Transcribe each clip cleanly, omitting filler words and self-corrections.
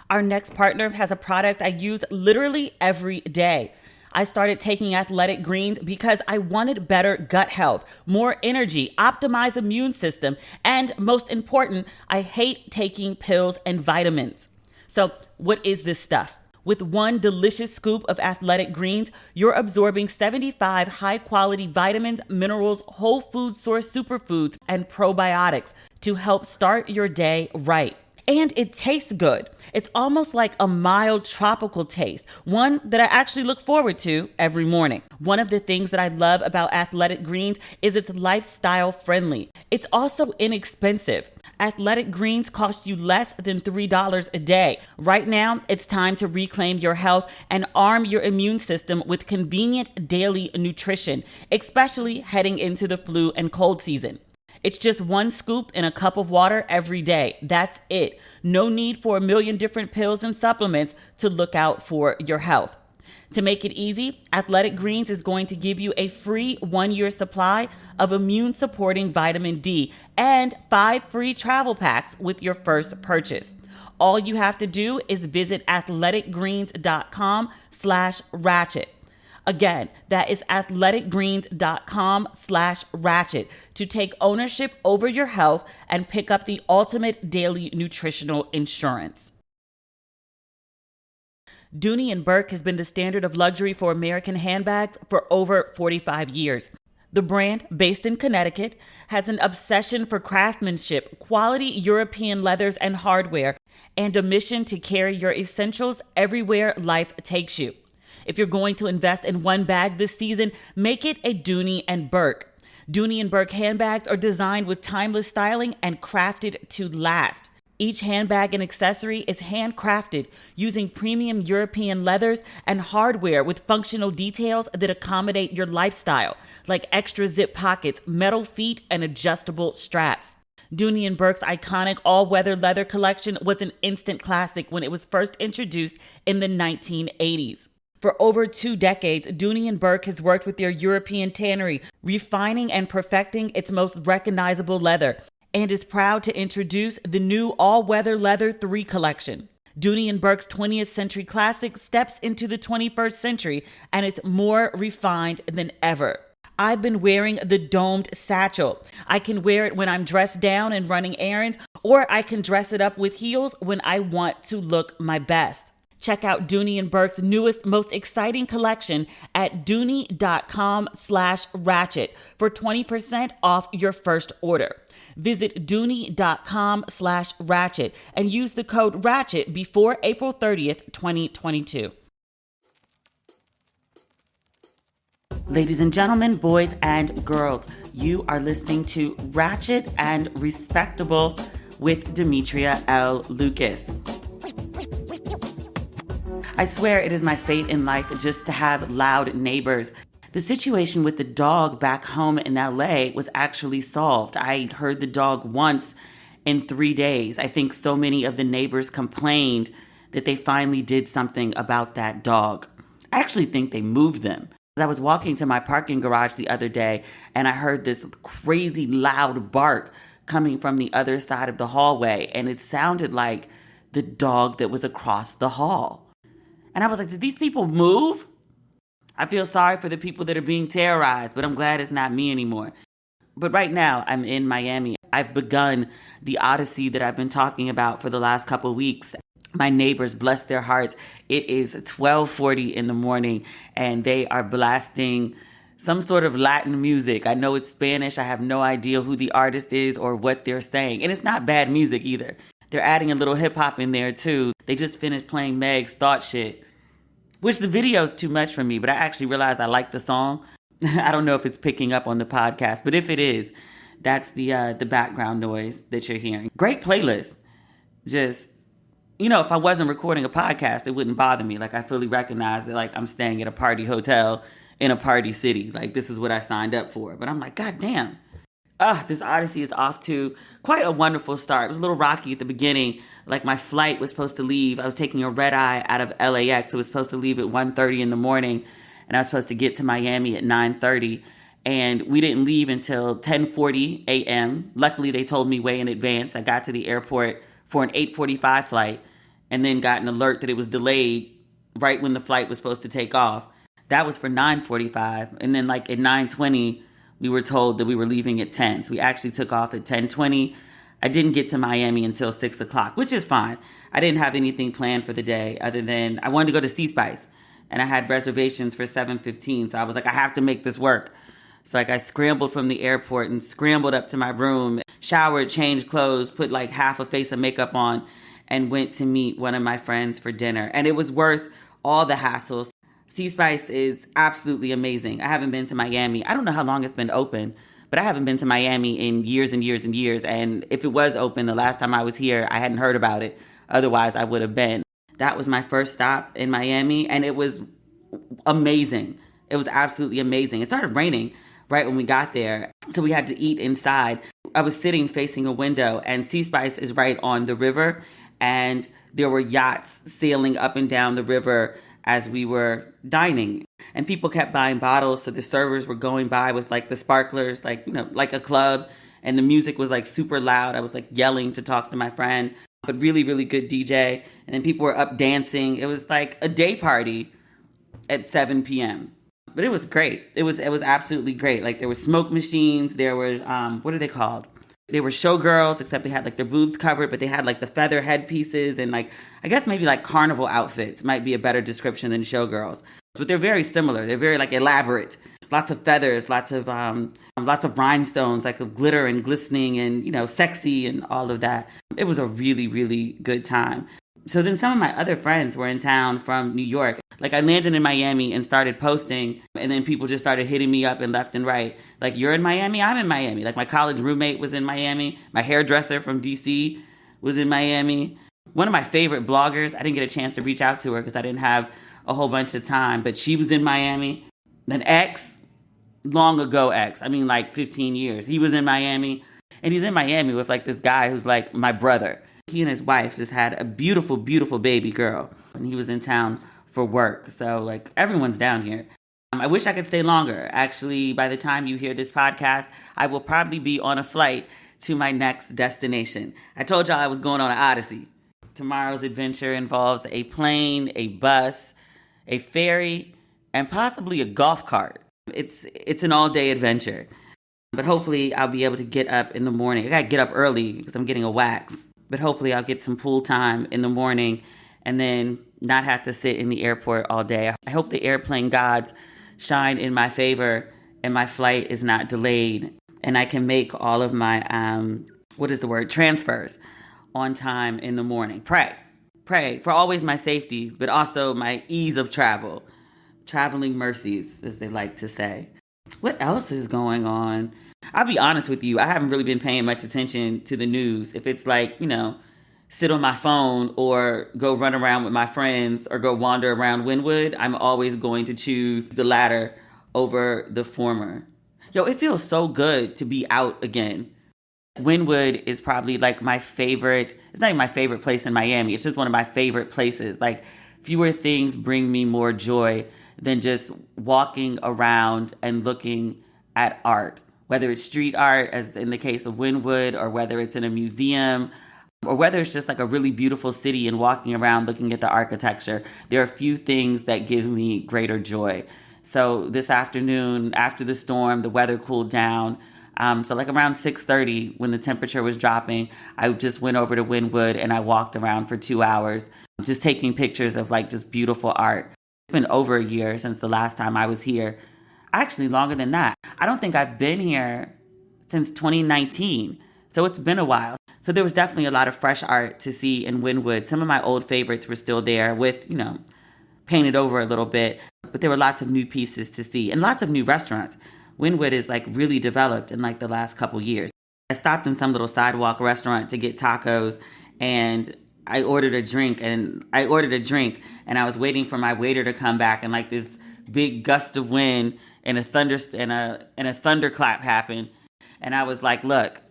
Our next partner has a product I use literally every day. I started taking athletic greens because I wanted better gut health, more energy, optimized immune system, and most important, I hate taking pills and vitamins. So, what is this stuff? With one delicious scoop of athletic greens, you're absorbing 75 high quality vitamins, minerals, whole food source superfoods, and probiotics to help start your day right. And it tastes good. It's almost like a mild tropical taste, one that I actually look forward to every morning. One of the things that I love about athletic greens is it's lifestyle friendly. It's also inexpensive. Athletic greens cost you less than $3 a day. Right now, it's time to reclaim your health and arm your immune system with convenient daily nutrition, especially heading into the flu and cold season. It's just one scoop in a cup of water every day. That's it. No need for a million different pills and supplements to look out for your health. To make it easy, Athletic Greens is going to give you a free 1-year supply of immune supporting vitamin D and 5 free travel packs with your first purchase. All you have to do is visit athleticgreens.com/ratchet. Again, that is athleticgreens.com/ratchet to take ownership over your health and pick up the ultimate daily nutritional insurance. Dooney & Bourke has been the standard of luxury for American handbags for over 45 years. The brand, based in Connecticut, has an obsession for craftsmanship, quality European leathers and hardware, and a mission to carry your essentials everywhere life takes you. If you're going to invest in one bag this season, make it a Dooney & Bourke. Dooney & Bourke handbags are designed with timeless styling and crafted to last. Each handbag and accessory is handcrafted using premium European leathers and hardware with functional details that accommodate your lifestyle, like extra zip pockets, metal feet, and adjustable straps. Dooney & Bourke's iconic all-weather leather collection was an instant classic when it was first introduced in the 1980s. For over 2 decades, Dooney & Bourke has worked with their European tannery, refining and perfecting its most recognizable leather, and is proud to introduce the new all-weather leather 3 collection. Dooney & Bourke's 20th century classic steps into the 21st century, and it's more refined than ever. I've been wearing the domed satchel. I can wear it when I'm dressed down and running errands, or I can dress it up with heels when I want to look my best. Check out Dooney & Bourke's newest, most exciting collection at dooney.com/ratchet for 20% off your first order. Visit dooney.com/ratchet and use the code RATCHET before April 30th, 2022. Ladies and gentlemen, boys and girls, you are listening to Ratchet and Respectable with Demetria L. Lucas. I swear it is my fate in life just to have loud neighbors. The situation with the dog back home in LA was actually solved. I heard the dog once in 3 days. I think so many of the neighbors complained that they finally did something about that dog. I actually think they moved them. I was walking to my parking garage the other day and I heard this crazy loud bark coming from the other side of the hallway, and it sounded like the dog that was across the hall. And I was like, did these people move? I feel sorry for the people that are being terrorized, but I'm glad it's not me anymore. But right now, I'm in Miami. I've begun the odyssey that I've been talking about for the last couple of weeks. My neighbors, bless their hearts, it is 12:40 in the morning, and they are blasting some sort of Latin music. I know it's Spanish. I have no idea who the artist is or what they're saying. And it's not bad music either. They're adding a little hip hop in there too. They just finished playing Meg's Thought Shit, which the video's too much for me, but I actually realized I like the song. I don't know if it's picking up on the podcast, but if it is, that's the background noise that you're hearing. Great playlist. Just, if I wasn't recording a podcast, it wouldn't bother me. Like, I fully recognize that, like, I'm staying at a party hotel in a party city. Like, this is what I signed up for. But I'm like, God damn. This odyssey is off to quite a wonderful start. It was a little rocky at the beginning. Like, my flight was supposed to leave. I was taking a red eye out of LAX. It was supposed to leave at 1:30 in the morning, and I was supposed to get to Miami at 9:30. And we didn't leave until 10:40 a.m. Luckily, they told me way in advance. I got to the airport for an 8:45 flight, and then got an alert that it was delayed right when the flight was supposed to take off. That was for 9:45, and then like at 9:20, we were told that we were leaving at 10. So we actually took off at 10:20. I didn't get to Miami until 6 o'clock, which is fine. I didn't have anything planned for the day other than I wanted to go to Sea Spice, and I had reservations for 7:15. So I was like, I have to make this work. So like I scrambled from the airport and scrambled up to my room, showered, changed clothes, put like half a face of makeup on, and went to meet one of my friends for dinner. And it was worth all the hassles. Sea Spice is absolutely amazing. I haven't been to Miami. I don't know how long it's been open, but I haven't been to Miami in years and years and years. And if it was open the last time I was here, I hadn't heard about it. Otherwise, I would have been. That was my first stop in Miami, and it was amazing. It was absolutely amazing. It started raining right when we got there, so we had to eat inside. I was sitting facing a window, and Sea Spice is right on the river, and there were yachts sailing up and down the river as we were dining. And people kept buying bottles, so the servers were going by with like the sparklers, like, you know, like a club, and the music was like super loud. I was like yelling to talk to my friend, but really, really good DJ. And then people were up dancing. It was like a day party at 7 p.m. But it was great. It was absolutely great. Like there were smoke machines. There were, what are they called? They were showgirls, except they had like their boobs covered, but they had like the feather headpieces and like, I guess maybe like carnival outfits might be a better description than showgirls. But they're very similar. They're very like elaborate. Lots of feathers, lots of rhinestones, like of glitter and glistening and, you know, sexy and all of that. It was a really, really good time. So then some of my other friends were in town from New York. Like I landed in Miami and started posting, and then people just started hitting me up and left and right. Like, you're in Miami? I'm in Miami. Like my college roommate was in Miami. My hairdresser from DC was in Miami. One of my favorite bloggers, I didn't get a chance to reach out to her because I didn't have a whole bunch of time, but she was in Miami. An ex, long ago ex, I mean like 15 years, he was in Miami. And he's in Miami with like this guy who's like my brother. He and his wife just had a beautiful, beautiful baby girl. And he was in town for work. So like everyone's down here. I wish I could stay longer. Actually, by the time you hear this podcast, I will probably be on a flight to my next destination. I told y'all I was going on an odyssey. Tomorrow's adventure involves a plane, a bus, a ferry, and possibly a golf cart. It's an all-day adventure. But hopefully I'll be able to get up in the morning. I gotta get up early because I'm getting a wax. But hopefully I'll get some pool time in the morning and then not have to sit in the airport all day. I hope the airplane gods shine in my favor and my flight is not delayed and I can make all of my, transfers on time in the morning. Pray for always my safety, but also my ease of travel. Traveling mercies, as they like to say. What else is going on? I'll be honest with you, I haven't really been paying much attention to the news. If it's like, you know, sit on my phone or go run around with my friends or go wander around Wynwood, I'm always going to choose the latter over the former. Yo, it feels so good to be out again. Wynwood is probably like my favorite. It's not even my favorite place in Miami. It's just one of my favorite places. Like, fewer things bring me more joy than just walking around and looking at art. Whether it's street art, as in the case of Wynwood, or whether it's in a museum, or whether it's just like a really beautiful city and walking around looking at the architecture. There are few things that give me greater joy. So this afternoon, after the storm, the weather cooled down. So like around 6:30, when the temperature was dropping, I just went over to Wynwood and I walked around for 2 hours, just taking pictures of like just beautiful art. It's been over a year since the last time I was here. Actually, longer than that. I don't think I've been here since 2019. So it's been a while. So there was definitely a lot of fresh art to see in Wynwood. Some of my old favorites were still there with, you know, painted over a little bit. But there were lots of new pieces to see and lots of new restaurants. Wynwood is like really developed in like the last couple years. I stopped in some little sidewalk restaurant to get tacos and I ordered a drink and I was waiting for my waiter to come back and like this big gust of wind and a thunderclap happened. And I was like, look,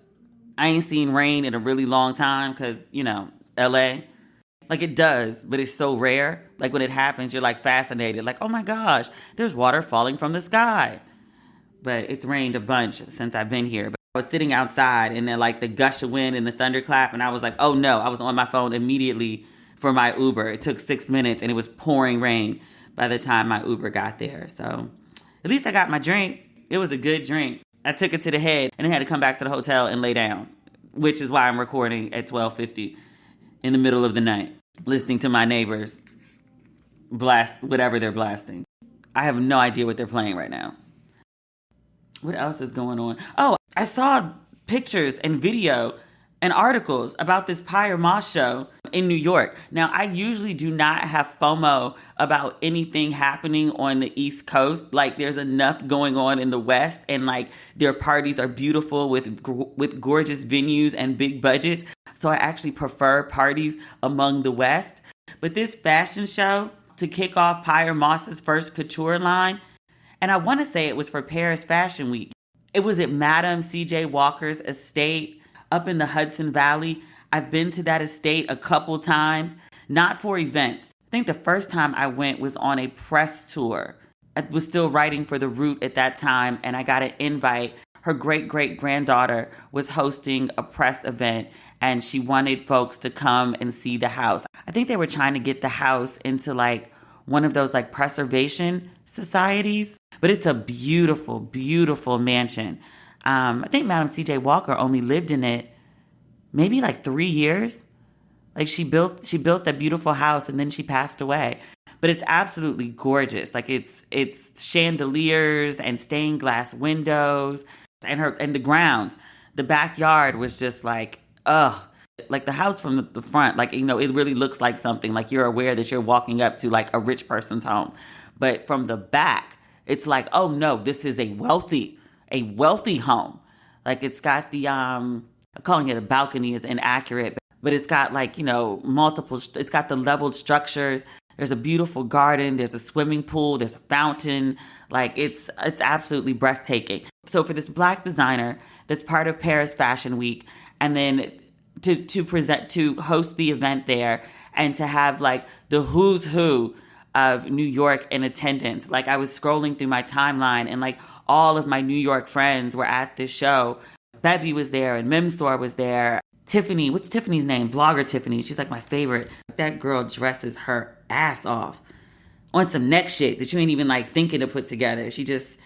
I ain't seen rain in a really long time because, you know, LA. Like it does, but it's so rare. Like when it happens, you're like fascinated. Like, oh my gosh, there's water falling from the sky. But it's rained a bunch since I've been here. But I was sitting outside and then like the gush of wind and the thunderclap and I was like, oh no, I was on my phone immediately for my Uber. It took 6 minutes and it was pouring rain by the time my Uber got there. So at least I got my drink. It was a good drink. I took it to the head and then had to come back to the hotel and lay down, which is why I'm recording at 12:50 in the middle of the night, listening to my neighbors blast whatever they're blasting. I have no idea what they're playing right now. What else is going on? Oh, I saw pictures and video and articles about this Pyre Moss show in New York. Now, I usually do not have FOMO about anything happening on the East Coast. Like, there's enough going on in the West, and like their parties are beautiful with gorgeous venues and big budgets. So I actually prefer parties among the West. But this fashion show to kick off Pyre Moss's first couture line, and I want to say it was for Paris Fashion Week. It was at Madame C.J. Walker's estate up in the Hudson Valley. I've been to that estate a couple times, not for events. I think the first time I went was on a press tour. I was still writing for The Root at that time, and I got an invite. Her great-great-granddaughter was hosting a press event, and she wanted folks to come and see the house. I think they were trying to get the house into like one of those like preservation societies, but it's a beautiful, beautiful mansion. I think Madam C.J. Walker only lived in it maybe like 3 years. Like she built that beautiful house and then she passed away. But it's absolutely gorgeous. Like it's chandeliers and stained glass windows and the grounds. The backyard was just like, like the house from the front, like, you know, it really looks like something like you're aware that you're walking up to like a rich person's home. But from the back, it's like, oh no, this is a wealthy home. Like it's got the, calling it a balcony is inaccurate, but it's got like, you know, it's got the leveled structures. There's a beautiful garden. There's a swimming pool. There's a fountain. Like it's absolutely breathtaking. So for this Black designer that's part of Paris Fashion Week, and then to host the event there and to have like the who's who of New York in attendance. Like I was scrolling through my timeline and like all of my New York friends were at this show. Bevy was there and Mimstor was there. Tiffany, what's Tiffany's name? Blogger Tiffany. She's like my favorite. That girl dresses her ass off on some neck shit that you ain't even like thinking to put together. She just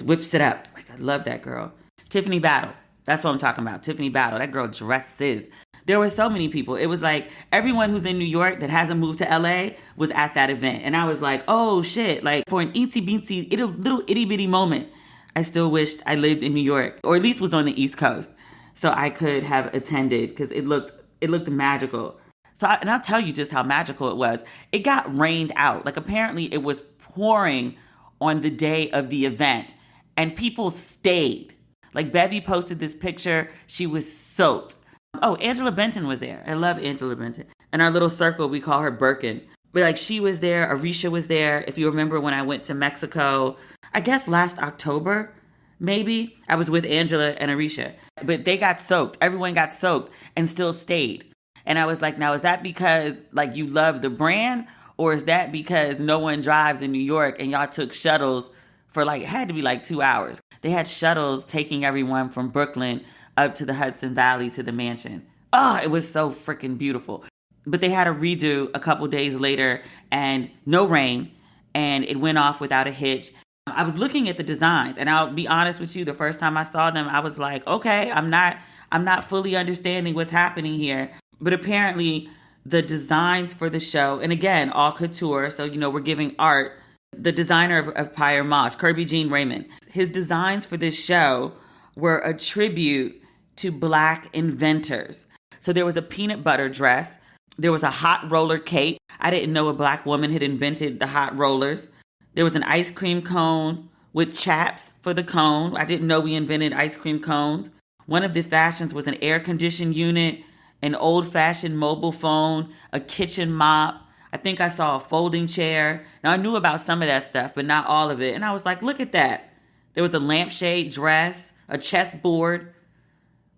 whips it up. Like I love that girl. Tiffany Battle. That's what I'm talking about. Tiffany Battle. That girl dresses. There were so many people. It was like everyone who's in New York that hasn't moved to LA was at that event. And I was like, oh shit. Like for an itsy beatsy little itty bitty moment, I still wished I lived in New York or at least was on the East Coast so I could have attended because it looked magical. And I'll tell you just how magical it was. It got rained out. Like apparently it was pouring on the day of the event and people stayed. Like Bevy posted this picture. She was soaked. Oh, Angela Benton was there. I love Angela Benton. In our little circle, we call her Birkin. But like she was there. Arisha was there. If you remember when I went to Mexico, I guess last October, maybe, I was with Angela and Arisha. But they got soaked. Everyone got soaked and still stayed. And I was like, now is that because like you love the brand? Or is that because no one drives in New York and y'all took shuttles for like, it had to be like 2 hours. They had shuttles taking everyone from Brooklyn up to the Hudson Valley to the mansion. Oh, it was so freaking beautiful. But they had a redo a couple days later and no rain and it went off without a hitch. I was looking at the designs and I'll be honest with you, the first time I saw them, I was like, okay, I'm not fully understanding what's happening here. But apparently the designs for the show, and again, all couture, so, you know, we're giving art. The designer of Pyre Moss, Kirby Jean Raymond, his designs for this show were a tribute to Black inventors. So there was a peanut butter dress. There was a hot roller cape. I didn't know a Black woman had invented the hot rollers. There was an ice cream cone with chaps for the cone. I didn't know we invented ice cream cones. One of the fashions was an air conditioned unit, an old-fashioned mobile phone, a kitchen mop. I think I saw a folding chair. Now, I knew about some of that stuff, but not all of it. And I was like, look at that. There was a lampshade dress, a chessboard,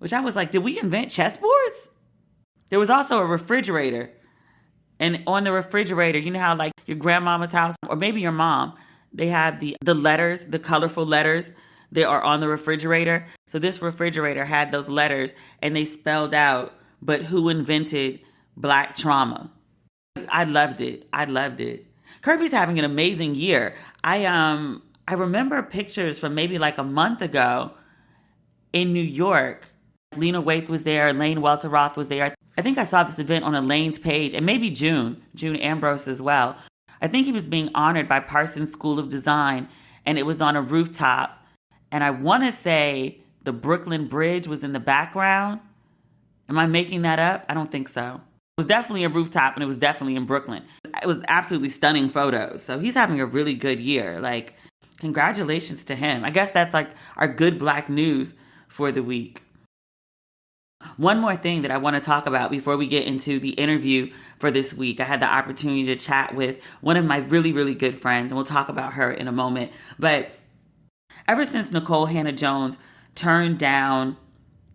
which I was like, did we invent chessboards? There was also a refrigerator. And on the refrigerator, you know how like your grandmama's house, or maybe your mom, they have the letters, the colorful letters that are on the refrigerator. So this refrigerator had those letters and they spelled out, but who invented Black trauma? I loved it. I loved it. Kirby's having an amazing year. I remember pictures from maybe like a month ago in New York. Lena Waithe was there. Lane Welter Roth was there. I think I saw this event on Elaine's page, and maybe June Ambrose as well. I think he was being honored by Parsons School of Design, and it was on a rooftop. And I want to say the Brooklyn Bridge was in the background. Am I making that up? I don't think so. It was definitely a rooftop, and it was definitely in Brooklyn. It was absolutely stunning photos. So he's having a really good year. Like, congratulations to him. I guess that's like our good Black news for the week. One more thing that I want to talk about before we get into the interview for this week. I had the opportunity to chat with one of my really, really good friends, and we'll talk about her in a moment. But ever since Nikole Hannah-Jones turned down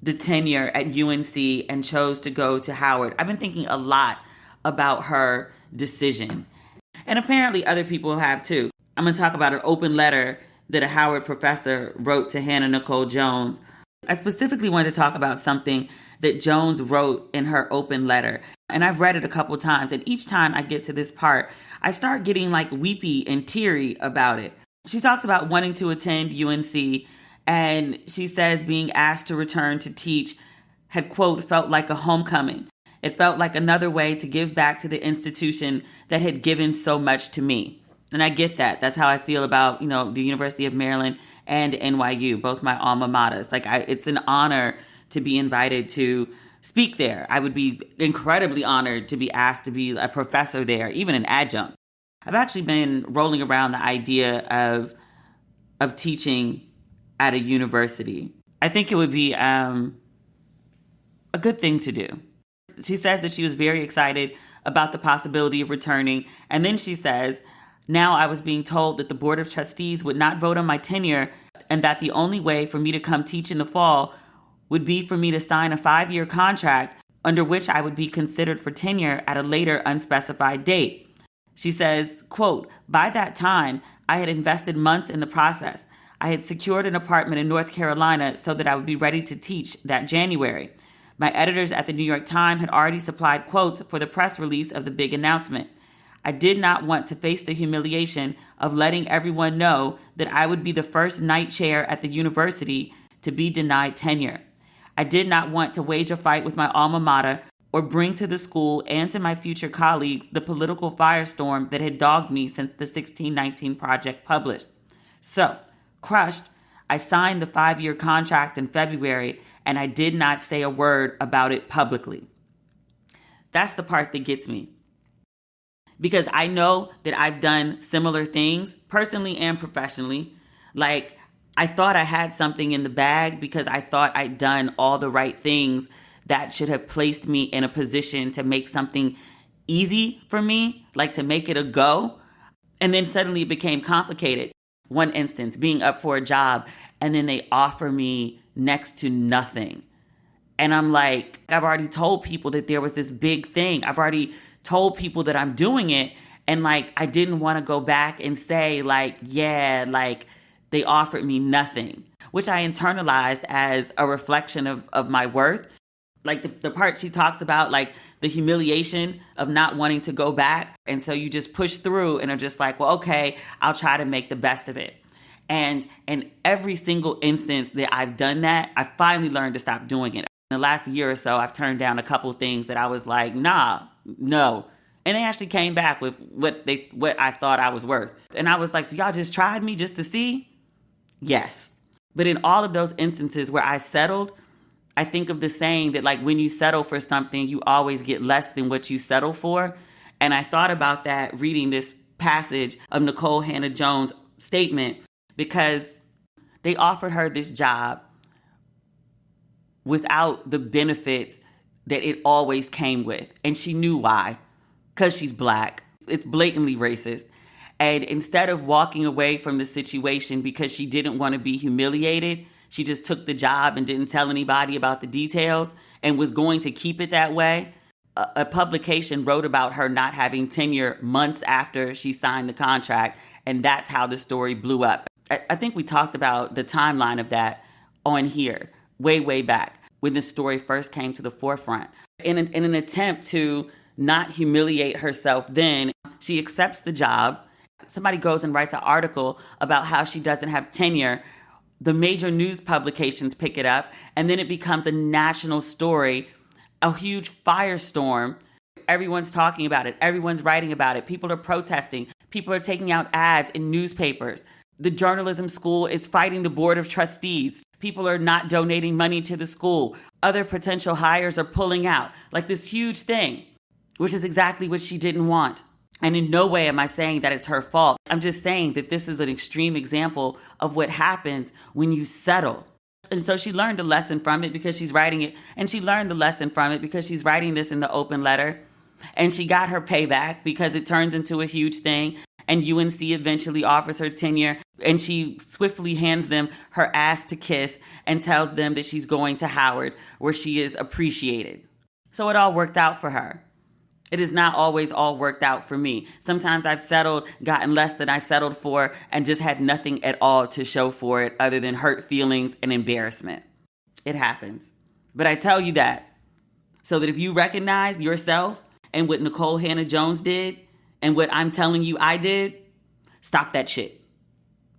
the tenure at UNC and chose to go to Howard, I've been thinking a lot about her decision. And apparently other people have too. I'm going to talk about an open letter that a Howard professor wrote to Hannah Nicole Jones. I specifically wanted to talk about something that Jones wrote in her open letter. And I've read it a couple times. And each time I get to this part, I start getting like weepy and teary about it. She talks about wanting to attend UNC. And she says being asked to return to teach had, quote, felt like a homecoming. It felt like another way to give back to the institution that had given so much to me. And I get that. That's how I feel about, the University of Maryland and NYU, both my alma maters. Like, it's an honor to be invited to speak there. I would be incredibly honored to be asked to be a professor there, even an adjunct. I've actually been rolling around the idea of teaching at a university. I think it would be a good thing to do. She says that she was very excited about the possibility of returning. And then she says, now I was being told that the Board of Trustees would not vote on my tenure and that the only way for me to come teach in the fall would be for me to sign a 5-year contract under which I would be considered for tenure at a later unspecified date. She says, quote, by that time, I had invested months in the process. I had secured an apartment in North Carolina so that I would be ready to teach that January. My editors at the New York Times had already supplied quotes for the press release of the big announcement. I did not want to face the humiliation of letting everyone know that I would be the first night chair at the university to be denied tenure. I did not want to wage a fight with my alma mater or bring to the school and to my future colleagues the political firestorm that had dogged me since the 1619 Project published. So, crushed, I signed the 5-year contract in February, and I did not say a word about it publicly. That's the part that gets me. Because I know that I've done similar things, personally and professionally. Like, I thought I had something in the bag because I thought I'd done all the right things that should have placed me in a position to make something easy for me, like to make it a go. And then suddenly it became complicated. One instance, being up for a job, and then they offer me next to nothing. And I'm like, I've already told people that there was this big thing. I've already told people that I'm doing it. And like, I didn't want to go back and say like, yeah, like they offered me nothing, which I internalized as a reflection of my worth. Like the part she talks about, like the humiliation of not wanting to go back. And so you just push through and are just like, well, okay, I'll try to make the best of it. And in every single instance that I've done that, I finally learned to stop doing it. In the last year or so, I've turned down a couple things that I was like, nah, no. And they actually came back with what I thought I was worth. And I was like, so y'all just tried me just to see? Yes. But in all of those instances where I settled, I think of the saying that like when you settle for something, you always get less than what you settle for. And I thought about that reading this passage of Nikole Hannah-Jones' statement, because they offered her this job without the benefits that it always came with. And she knew why, because she's Black. It's blatantly racist. And instead of walking away from the situation because she didn't want to be humiliated, she just took the job and didn't tell anybody about the details and was going to keep it that way. A publication wrote about her not having tenure months after she signed the contract, and that's how the story blew up. I think we talked about the timeline of that on here way, way back when this story first came to the forefront. In an attempt to not humiliate herself then. She accepts the job. Somebody goes and writes an article about how she doesn't have tenure. The major news publications pick it up, and then it becomes a national story, a huge firestorm. Everyone's talking about it. Everyone's writing about it. People are protesting. People are taking out ads in newspapers. The journalism school is fighting the board of trustees. People are not donating money to the school. Other potential hires are pulling out. Like this huge thing, which is exactly what she didn't want. And in no way am I saying that it's her fault. I'm just saying that this is an extreme example of what happens when you settle. And so she learned a lesson from it because she's writing it. And she learned the lesson from it because she's writing this in the open letter. And she got her payback because it turns into a huge thing. And UNC eventually offers her tenure. And she swiftly hands them her ass to kiss and tells them that she's going to Howard, where she is appreciated. So it all worked out for her. It is not always all worked out for me. Sometimes I've settled, gotten less than I settled for, and just had nothing at all to show for it other than hurt feelings and embarrassment. It happens. But I tell you that so that if you recognize yourself and what Nicole Hannah-Jones did and what I'm telling you I did, stop that shit.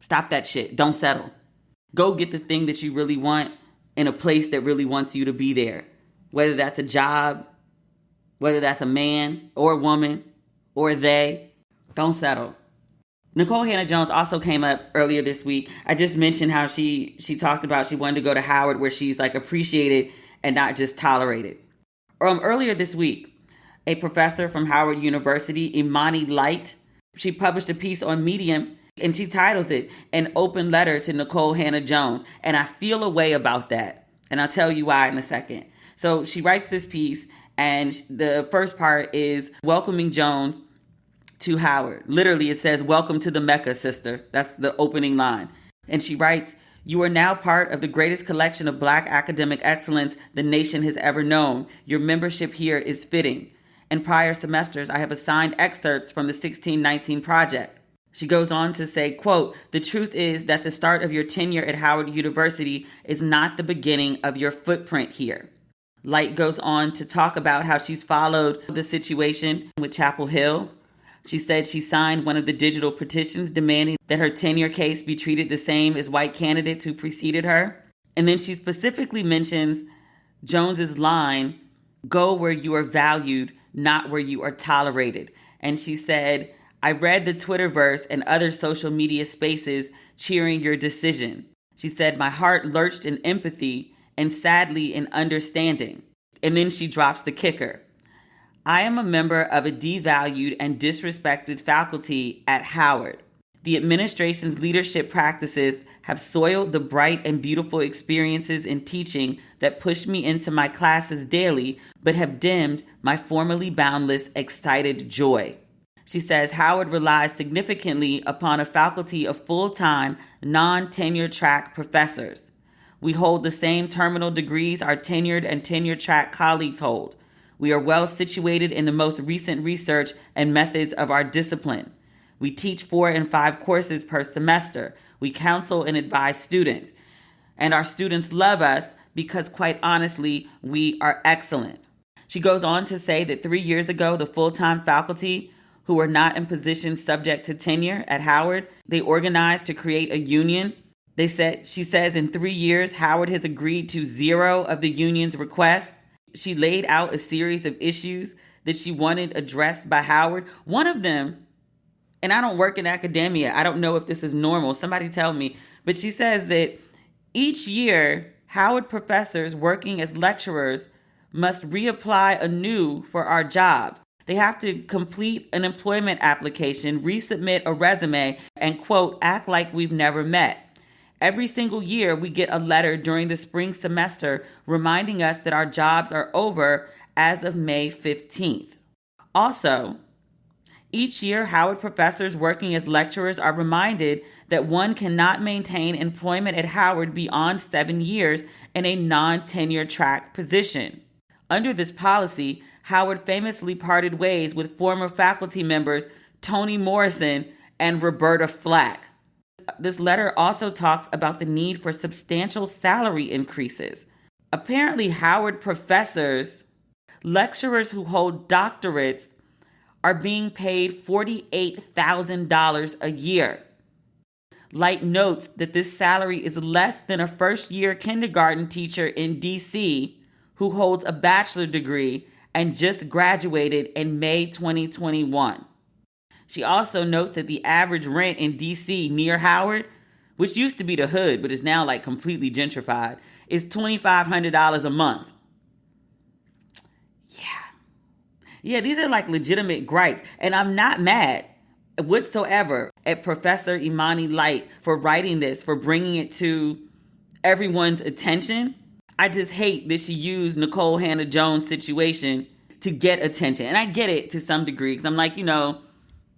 Stop that shit. Don't settle. Go get the thing that you really want in a place that really wants you to be there. Whether that's a job, whether that's a man or a woman or they, don't settle. Nicole Hannah-Jones also came up earlier this week. I just mentioned how she talked about she wanted to go to Howard where she's like appreciated and not just tolerated. Earlier this week, a professor from Howard University, Imani Light, she published a piece on Medium and she titles it An Open Letter to Nicole Hannah-Jones. And I feel a way about that. And I'll tell you why in a second. So she writes this piece. And the first part is welcoming Jones to Howard. Literally, it says, "Welcome to the Mecca, sister." That's the opening line. And she writes, "You are now part of the greatest collection of Black academic excellence the nation has ever known. Your membership here is fitting. In prior semesters, I have assigned excerpts from the 1619 Project." She goes on to say, quote, "The truth is that the start of your tenure at Howard University is not the beginning of your footprint here." Light goes on to talk about how she's followed the situation with Chapel Hill. She said she signed one of the digital petitions demanding that her tenure case be treated the same as white candidates who preceded her. And then she specifically mentions Jones's line, "Go where you are valued, not where you are tolerated." And she said, "I read the Twitterverse and other social media spaces cheering your decision." She said, "My heart lurched in empathy and sadly in understanding." And then she drops the kicker. "I am a member of a devalued and disrespected faculty at Howard. The administration's leadership practices have soiled the bright and beautiful experiences in teaching that push me into my classes daily, but have dimmed my formerly boundless, excited joy." She says Howard relies significantly upon a faculty of full-time, non-tenure track professors. "We hold the same terminal degrees our tenured and tenure-track colleagues hold. We are well situated in the most recent research and methods of our discipline. We teach 4 and 5 courses per semester. We counsel and advise students. And our students love us because, quite honestly, we are excellent." She goes on to say that 3 years ago, the full-time faculty who were not in positions subject to tenure at Howard, they organized to create a union. She says in 3 years, Howard has agreed to 0 of the union's requests. She laid out a series of issues that she wanted addressed by Howard. One of them, and I don't work in academia, I don't know if this is normal, somebody tell me, but she says that each year, Howard professors working as lecturers must reapply anew for our jobs. They have to complete an employment application, resubmit a resume, and, quote, "act like we've never met." Every single year, we get a letter during the spring semester reminding us that our jobs are over as of May 15th. Also, each year, Howard professors working as lecturers are reminded that one cannot maintain employment at Howard beyond 7 years in a non-tenure track position. Under this policy, Howard famously parted ways with former faculty members Toni Morrison and Roberta Flack. This letter also talks about the need for substantial salary increases. Apparently, Howard professors Lecturers who hold doctorates are being paid $48,000 a year. Light notes that this salary is less than a first-year kindergarten teacher in DC who holds a bachelor degree and just graduated in May 2021. She also notes that the average rent in DC near Howard, which used to be the hood but is now like completely gentrified, is $2,500 a month. Yeah, these are like legitimate gripes, and I'm not mad whatsoever at Professor Imani Light for writing this, for bringing it to everyone's attention. I just hate that she used Nicole Hannah-Jones' situation to get attention. And I get it to some degree, because I'm like, you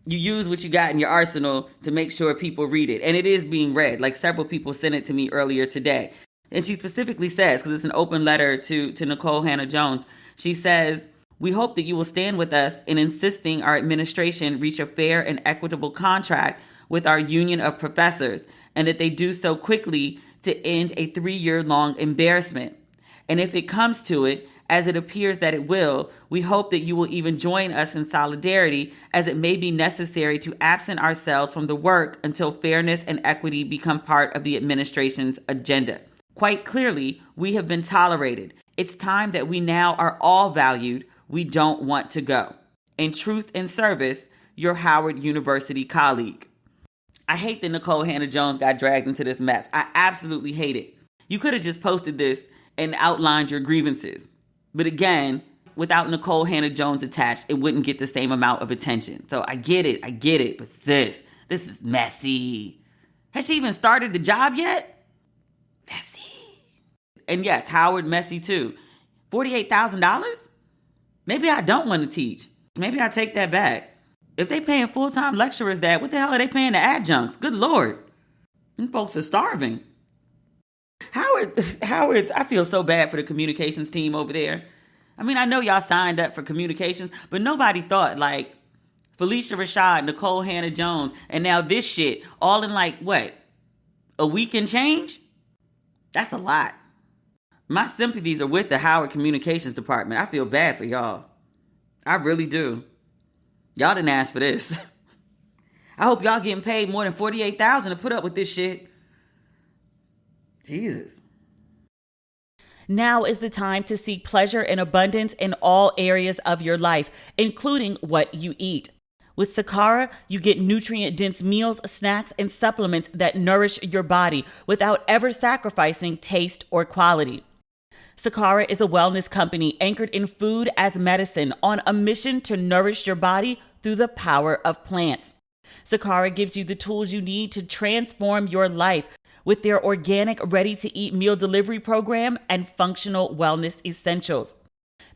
use what you got in your arsenal to make sure people read it. And it is being read. Like several people sent it to me earlier today. And she specifically says, because it's an open letter to Nicole Hannah-Jones, she says, "We hope that you will stand with us in insisting our administration reach a fair and equitable contract with our union of professors, and that they do so quickly to end a 3-year-long embarrassment. And if it comes to it, as it appears that it will, we hope that you will even join us in solidarity, as it may be necessary to absent ourselves from the work until fairness and equity become part of the administration's agenda. Quite clearly, we have been tolerated. It's time that we now are all valued. We don't want to go. In truth and service, your Howard University colleague." I hate that Nicole Hannah-Jones got dragged into this mess. I absolutely hate it. You could have just posted this and outlined your grievances. But again, without Nicole Hannah-Jones attached, it wouldn't get the same amount of attention. So I get it. But sis, this is messy. Has she even started the job yet? Messy. And yes, Howard messy too. $48,000? Maybe I don't want to teach. Maybe I take that back. If they paying full-time lecturers that, what the hell are they paying the adjuncts? Good Lord. Them folks are starving. Howard, I feel so bad for the communications team over there. I mean, I know y'all signed up for communications, but nobody thought like Felicia Rashad, Nicole Hannah-Jones, and now this shit all in like, what, a week and change? That's a lot. My sympathies are with the Howard Communications Department. I feel bad for y'all. I really do. Y'all didn't ask for this. I hope y'all getting paid more than $48,000 to put up with this shit. Jesus. Now is the time to seek pleasure and abundance in all areas of your life, including what you eat. With Sakara, you get nutrient-dense meals, snacks, and supplements that nourish your body without ever sacrificing taste or quality. Sakara is a wellness company anchored in food as medicine, on a mission to nourish your body through the power of plants. Sakara gives you the tools you need to transform your life with their organic, ready-to-eat meal delivery program and functional wellness essentials.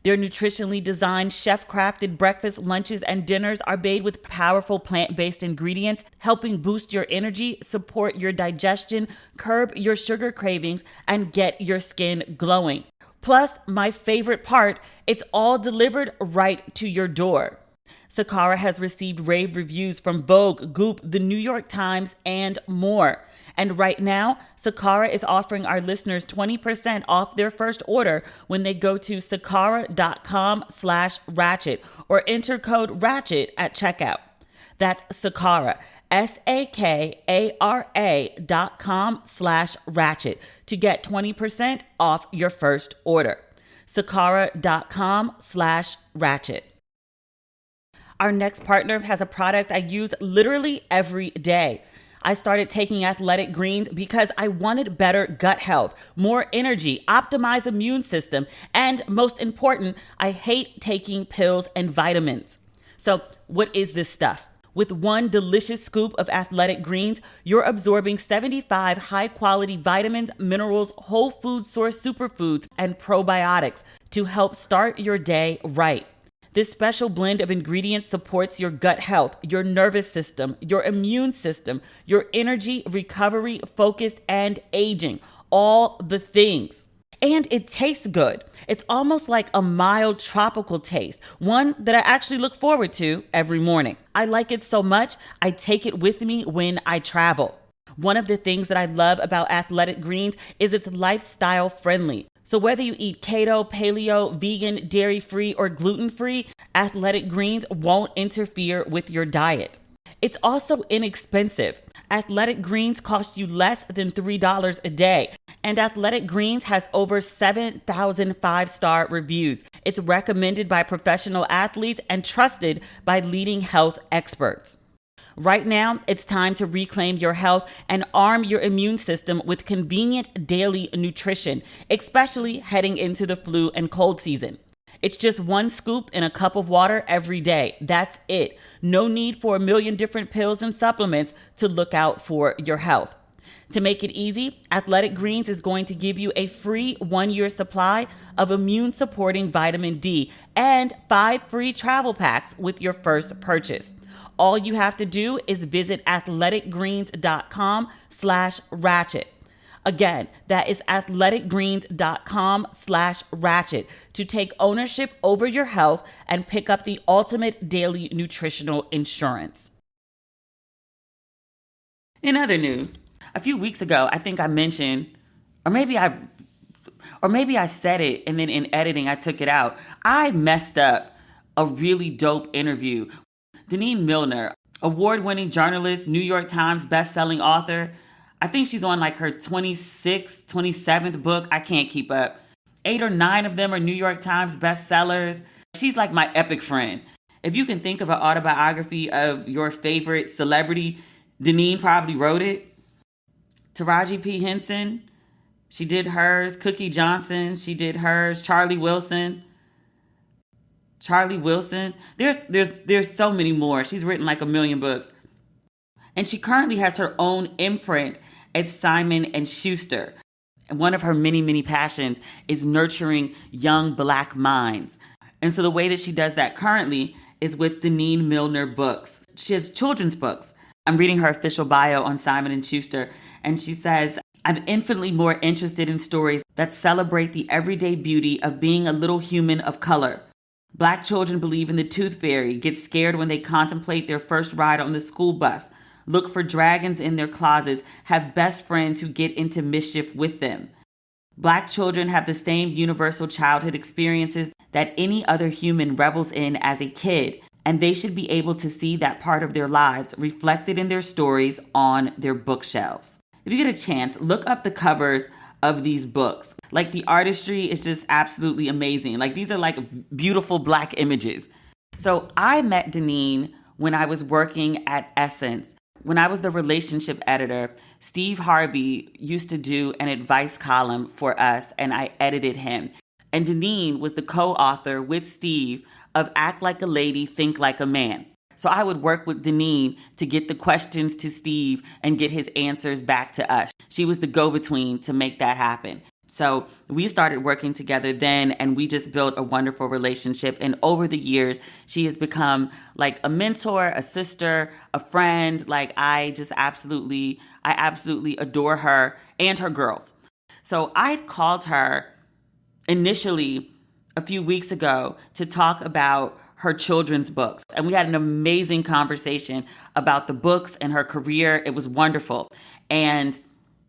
Their nutritionally designed, chef-crafted breakfast, lunches, and dinners are made with powerful plant-based ingredients, helping boost your energy, support your digestion, curb your sugar cravings, and get your skin glowing. Plus, my favorite part, it's all delivered right to your door. Sakara has received rave reviews from Vogue, Goop, The New York Times, and more. And right now, Sakara is offering our listeners 20% off their first order when they go to sakara.com/ratchet or enter code RATCHET at checkout. That's Sakara, SAKARA.com/ratchet to get 20% off your first order. Sakara.com/ratchet. Our next partner has a product I use literally every day. I started taking athletic greens because I wanted better gut health, more energy, optimized immune system, and most important, I hate taking pills and vitamins. So what is this stuff? With one delicious scoop of athletic greens, you're absorbing 75 high-quality vitamins, minerals, whole food source superfoods, and probiotics to help start your day right. This special blend of ingredients supports your gut health, your nervous system, your immune system, your energy, recovery, focus, and aging. All the things. And it tastes good. It's almost like a mild tropical taste, one that I actually look forward to every morning. I like it so much, I take it with me when I travel. One of the things that I love about Athletic Greens is it's lifestyle friendly. So whether you eat keto, paleo, vegan, dairy-free, or gluten-free, Athletic Greens won't interfere with your diet. It's also inexpensive. Athletic Greens cost you less than $3 a day. And Athletic Greens has over 7,000 five-star reviews. It's recommended by professional athletes and trusted by leading health experts. Right now, it's time to reclaim your health and arm your immune system with convenient daily nutrition, especially heading into the flu and cold season. It's just one scoop in a cup of water every day. That's it. No need for a million different pills and supplements to look out for your health. To make it easy, Athletic Greens is going to give you a free 1-year supply of immune-supporting vitamin D and 5 free travel packs with your first purchase. All you have to do is visit athleticgreens.com/ratchet. Again, that is athleticgreens.com/ratchet to take ownership over your health and pick up the ultimate daily nutritional insurance. In other news, a few weeks ago, I think I mentioned, or maybe I said it and then in editing I took it out. I messed up a really dope interview. Denene Millner, award-winning journalist, New York Times best-selling author. I think she's on like her 26th, 27th book. I can't keep up. 8 or 9 of them are New York Times bestsellers. She's like my epic friend. If you can think of an autobiography of your favorite celebrity, Denene probably wrote it. Taraji P. Henson, she did hers. Cookie Johnson, she did hers. Charlie Wilson. There's so many more. She's written like a million books. And she currently has her own imprint at Simon & Schuster. And one of her many, many passions is nurturing young Black minds. And so the way that she does that currently is with Denene Millner books. She has children's books. I'm reading her official bio on Simon & Schuster, and she says, "I'm infinitely more interested in stories that celebrate the everyday beauty of being a little human of color. Black children believe in the tooth fairy, get scared when they contemplate their first ride on the school bus, look for dragons in their closets, have best friends who get into mischief with them. Black children have the same universal childhood experiences that any other human revels in as a kid, and they should be able to see that part of their lives reflected in their stories on their bookshelves." If you get a chance, look up the covers of these books. Like the artistry is just absolutely amazing. Like these are like beautiful Black images. So I met Denene when I was working at Essence. When I was the relationship editor, Steve Harvey used to do an advice column for us, and I edited him. And Denene was the co-author with Steve of Act Like a Lady, Think Like a Man. So I would work with Denene to get the questions to Steve and get his answers back to us. She was the go-between to make that happen. So we started working together then, and we just built a wonderful relationship. And over the years, she has become like a mentor, a sister, a friend. Like I absolutely adore her and her girls. So I called her initially a few weeks ago to talk about her children's books. And we had an amazing conversation about the books and her career. It was wonderful. And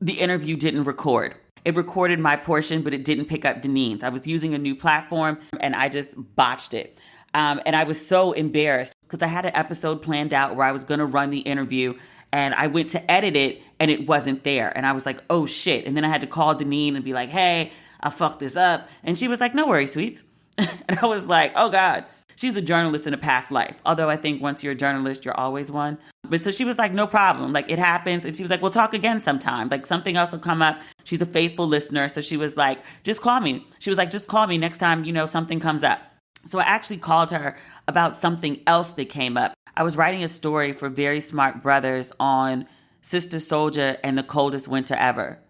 the interview didn't record. It recorded my portion, but it didn't pick up Denene's. I was using a new platform and I just botched it. And I was so embarrassed because I had an episode planned out where I was going to run the interview, and I went to edit it and it wasn't there. And I was like, oh shit. And then I had to call Denene and be like, hey, I fucked this up. And she was like, no worries, sweets. And I was like, oh God. She's a journalist in a past life. Although I think once you're a journalist, you're always one. But so she was like, no problem. Like it happens. And she was like, we'll talk again sometime. Like something else will come up. She's a faithful listener. So she was like, just call me. She was like, just call me next time, something comes up. So I actually called her about something else that came up. I was writing a story for Very Smart Brothers on Sister Souljah and the coldest winter ever.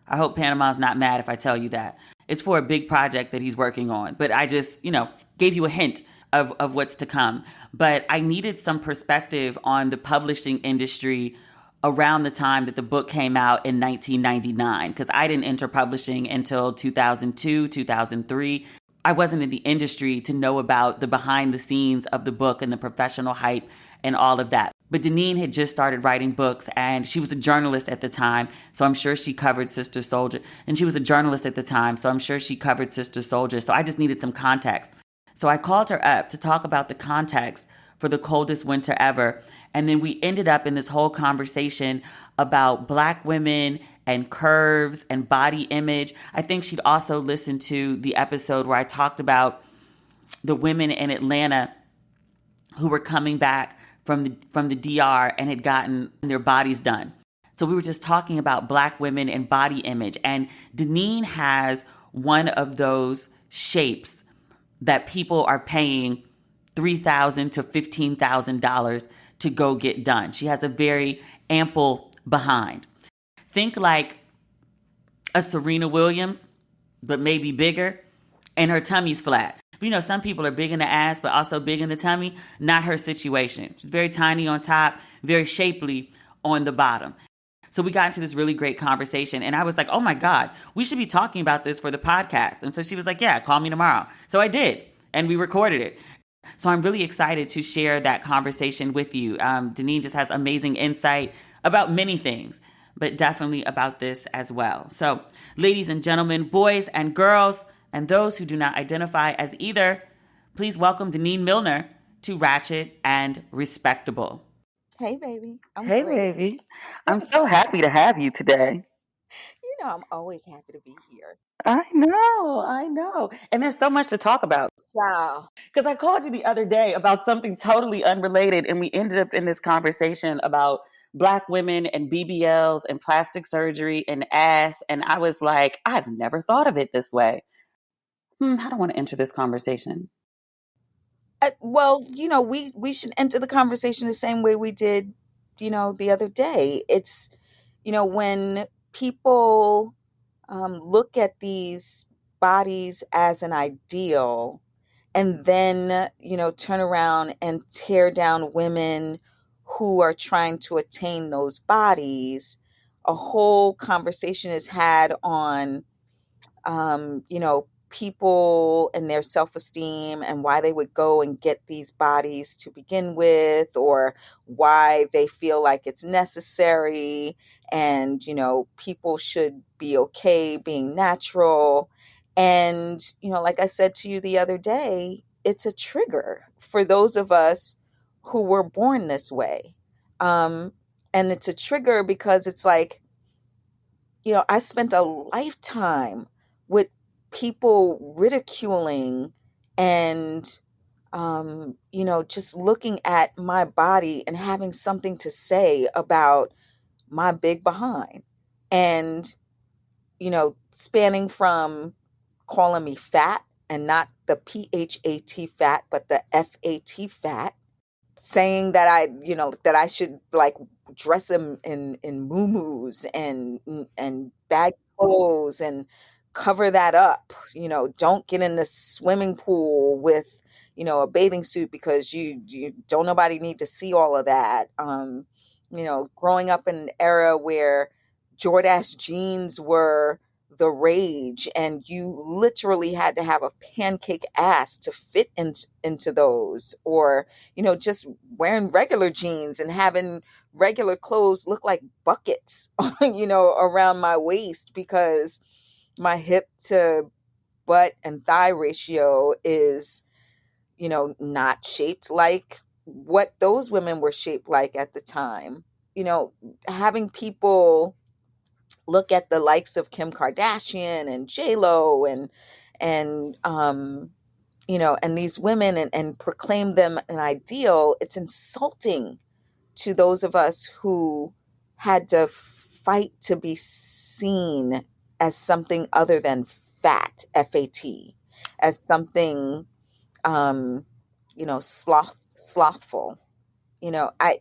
I hope Panama's not mad if I tell you that. It's for a big project that he's working on. But I just, gave you a hint of what's to come. But I needed some perspective on the publishing industry around the time that the book came out in 1999, because I didn't enter publishing until 2002, 2003. I wasn't in the industry to know about the behind the scenes of the book and the professional hype and all of that. But Denene had just started writing books, and she was a journalist at the time, so I'm sure she covered Sister Soldier. And she was a journalist at the time, so I'm sure she covered Sister Soldier. So I just needed some context. So I called her up to talk about the context for the coldest winter ever. And then we ended up in this whole conversation about Black women and curves and body image. I think she'd also listened to the episode where I talked about the women in Atlanta who were coming back from the DR and had gotten their bodies done. So we were just talking about Black women and body image. And Denene has one of those shapes that people are paying $3,000 to $15,000 to go get done. She has a very ample behind. Think like a Serena Williams, but maybe bigger, and her tummy's flat. You know, some people are big in the ass, but also big in the tummy. Not her situation. She's very tiny on top, very shapely on the bottom. So we got into this really great conversation, and I was like, oh my God, we should be talking about this for the podcast. And so she was like, yeah, call me tomorrow. So I did, and we recorded it. So I'm really excited to share that conversation with you. Denene just has amazing insight about many things, but definitely about this as well. So ladies and gentlemen, boys and girls, and those who do not identify as either, please welcome Denene Millner to Ratchet and Respectable. Hey, baby. Hey, great. Baby. I'm so happy to have you today. You know, I'm always happy to be here. I know. And there's so much to talk about. Ciao. Because I called you the other day about something totally unrelated, and we ended up in this conversation about Black women and BBLs and plastic surgery and ass. And I was like, I've never thought of it this way. I don't want to enter this conversation. Well, you know, we should enter the conversation the same way we did, you know, the other day. It's, you know, when people look at these bodies as an ideal and then, you know, turn around and tear down women who are trying to attain those bodies, a whole conversation is had on you know, people and their self-esteem and why they would go and get these bodies to begin with, or why they feel like it's necessary, and, you know, people should be okay being natural. And, you know, like I said to you the other day, it's a trigger for those of us who were born this way. And it's a trigger because it's like, you know, I spent a lifetime with people ridiculing and, you know, just looking at my body and having something to say about my big behind. And, you know, spanning from calling me fat, and not the PHAT fat, but the FAT fat, saying that you know, that I should like dress in muumuus and baggy clothes and cover that up. You know, don't get in the swimming pool with, you know, a bathing suit because you don't nobody need to see all of that. You know, growing up in an era where Jordache jeans were the rage, and you literally had to have a pancake ass to fit into those, or, you know, just wearing regular jeans and having regular clothes look like buckets, you know, around my waist because my hip to butt and thigh ratio is, you know, not shaped like what those women were shaped like at the time. You know, having people look at the likes of Kim Kardashian and J-Lo and you know, and these women, and proclaim them an ideal, it's insulting to those of us who had to fight to be seen as something other than fat, F-A-T, as something, you know, slothful. You know, I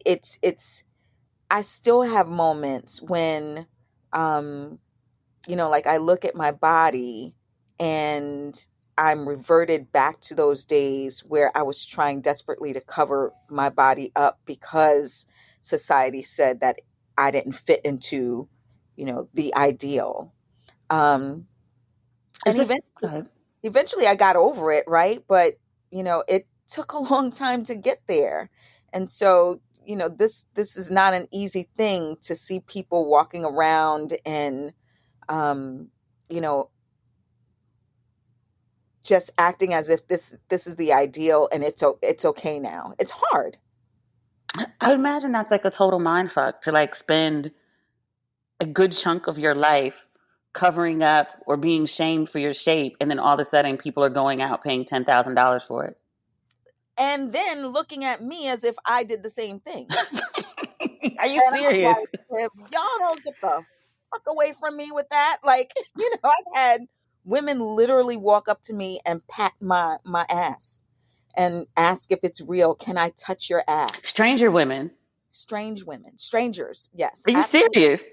still have moments when, you know, like I look at my body and I'm reverted back to those days where I was trying desperately to cover my body up because society said that I didn't fit into, you know, the ideal. And eventually I got over it, right? But, you know, it took a long time to get there. And so, this is not an easy thing to see people walking around and, um, you know, just acting as if this is the ideal and it's okay now. It's hard. I would imagine that's like a total mind fuck to like spend a good chunk of your life covering up or being shamed for your shape, and then all of a sudden people are going out paying $10,000 for it. And then looking at me as if I did the same thing. Are you And I'm serious? like, if y'all don't get the fuck away from me with that, like, I've had women literally walk up to me and pat my ass and ask if it's real. Can I touch your ass? Stranger women. Strange women, strangers, yes, Are you serious?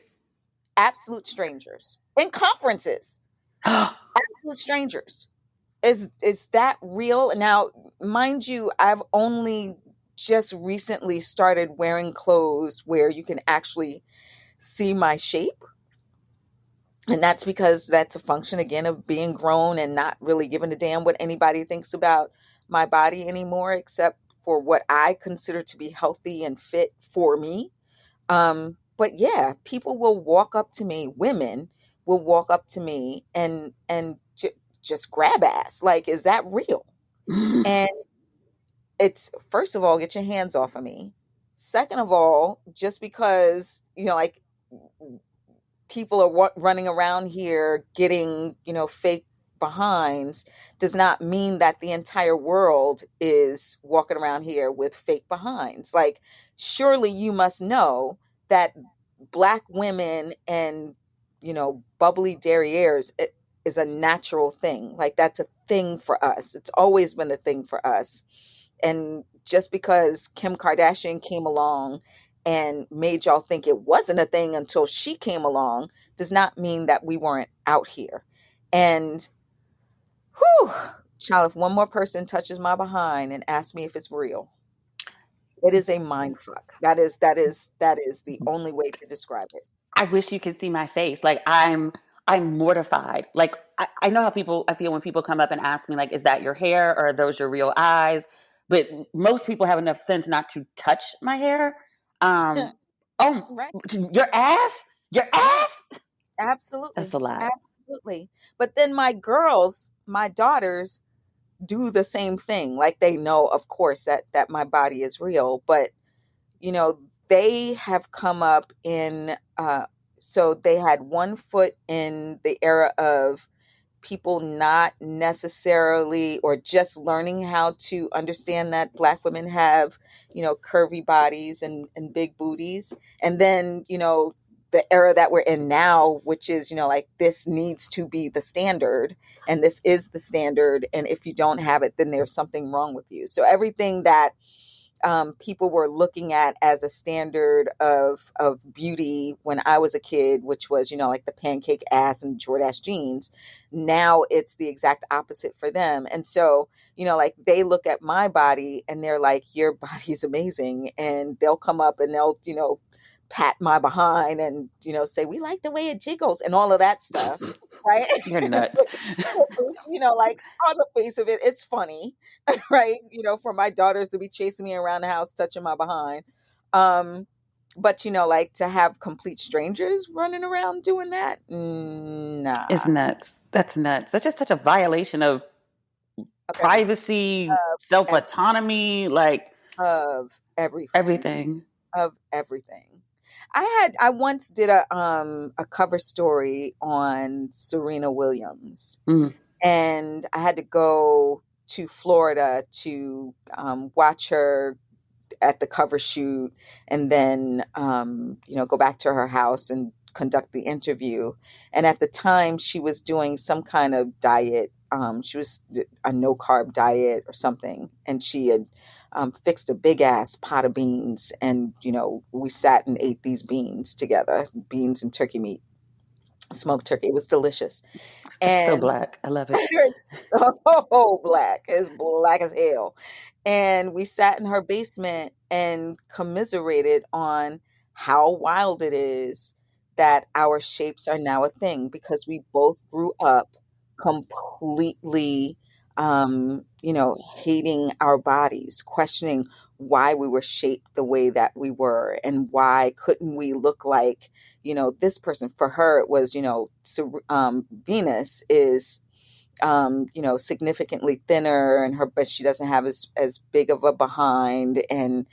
absolute strangers in conferences, absolute strangers. Is that real? Now, mind you, I've only just recently started wearing clothes where you can actually see my shape. And that's because that's a function again of being grown and not really giving a damn what anybody thinks about my body anymore, except for what I consider to be healthy and fit for me. But yeah, people will walk up to me, women will walk up to me and just grab ass. Like, is that real? And it's, first of all, get your hands off of me. Second of all, just because, like, people are running around here getting, fake behinds does not mean that the entire world is walking around here with fake behinds. Like, surely you must know that Black women and, bubbly derrieres, it is a natural thing. Like, that's a thing for us. It's always been a thing for us. And just because Kim Kardashian came along and made y'all think it wasn't a thing until she came along does not mean that we weren't out here. And whew, child, if one more person touches my behind and asks me if it's real, it is a mind fuck. That is the only way to describe it. I wish you could see my face. Like I'm mortified. Like I know how I feel when people come up and ask me, like, is that your hair or are those your real eyes? But most people have enough sense not to touch my hair. Oh, Right. your ass? Your Right. ass? That's Absolutely. a lot. Absolutely. But then my daughters do the same thing. Like, they know, of course, that my body is real, but you know, they have come up in so they had one foot in the era of people not necessarily or just learning how to understand that Black women have, curvy bodies and big booties. And then, the era that we're in now, which is, like, this needs to be the standard and this is the standard. And if you don't have it, then there's something wrong with you. So everything that people were looking at as a standard of beauty when I was a kid, which was, like the pancake ass and Jordache jeans. Now it's the exact opposite for them. And so, like, they look at my body and they're like, your body's amazing. And they'll come up and they'll, pat my behind and, say, we like the way it jiggles and all of that stuff. Right. You're nuts. Like, on the face of it, it's funny. Right. For my daughters to be chasing me around the house, touching my behind. But, like, to have complete strangers running around doing that. Nah. It's nuts. That's nuts. That's just such a violation of Of everything. privacy, self-autonomy, like Of everything. everything. Of everything. I once did a cover story on Serena Williams, and I had to go to Florida to watch her at the cover shoot, and then go back to her house and conduct the interview. And at the time, she was doing some kind of diet. She was a no carb diet or something, and she had fixed a big ass pot of beans, and we sat and ate these beans together, beans and turkey meat, smoked turkey. It was delicious. It's so And Black. I love it. it's so black. It's black as hell. And we sat in her basement and commiserated on how wild it is that our shapes are now a thing, because we both grew up completely hating our bodies, questioning why we were shaped the way that we were, and why couldn't we look like, this person. For her, it was, Venus is, significantly thinner, and but she doesn't have as big of a behind, and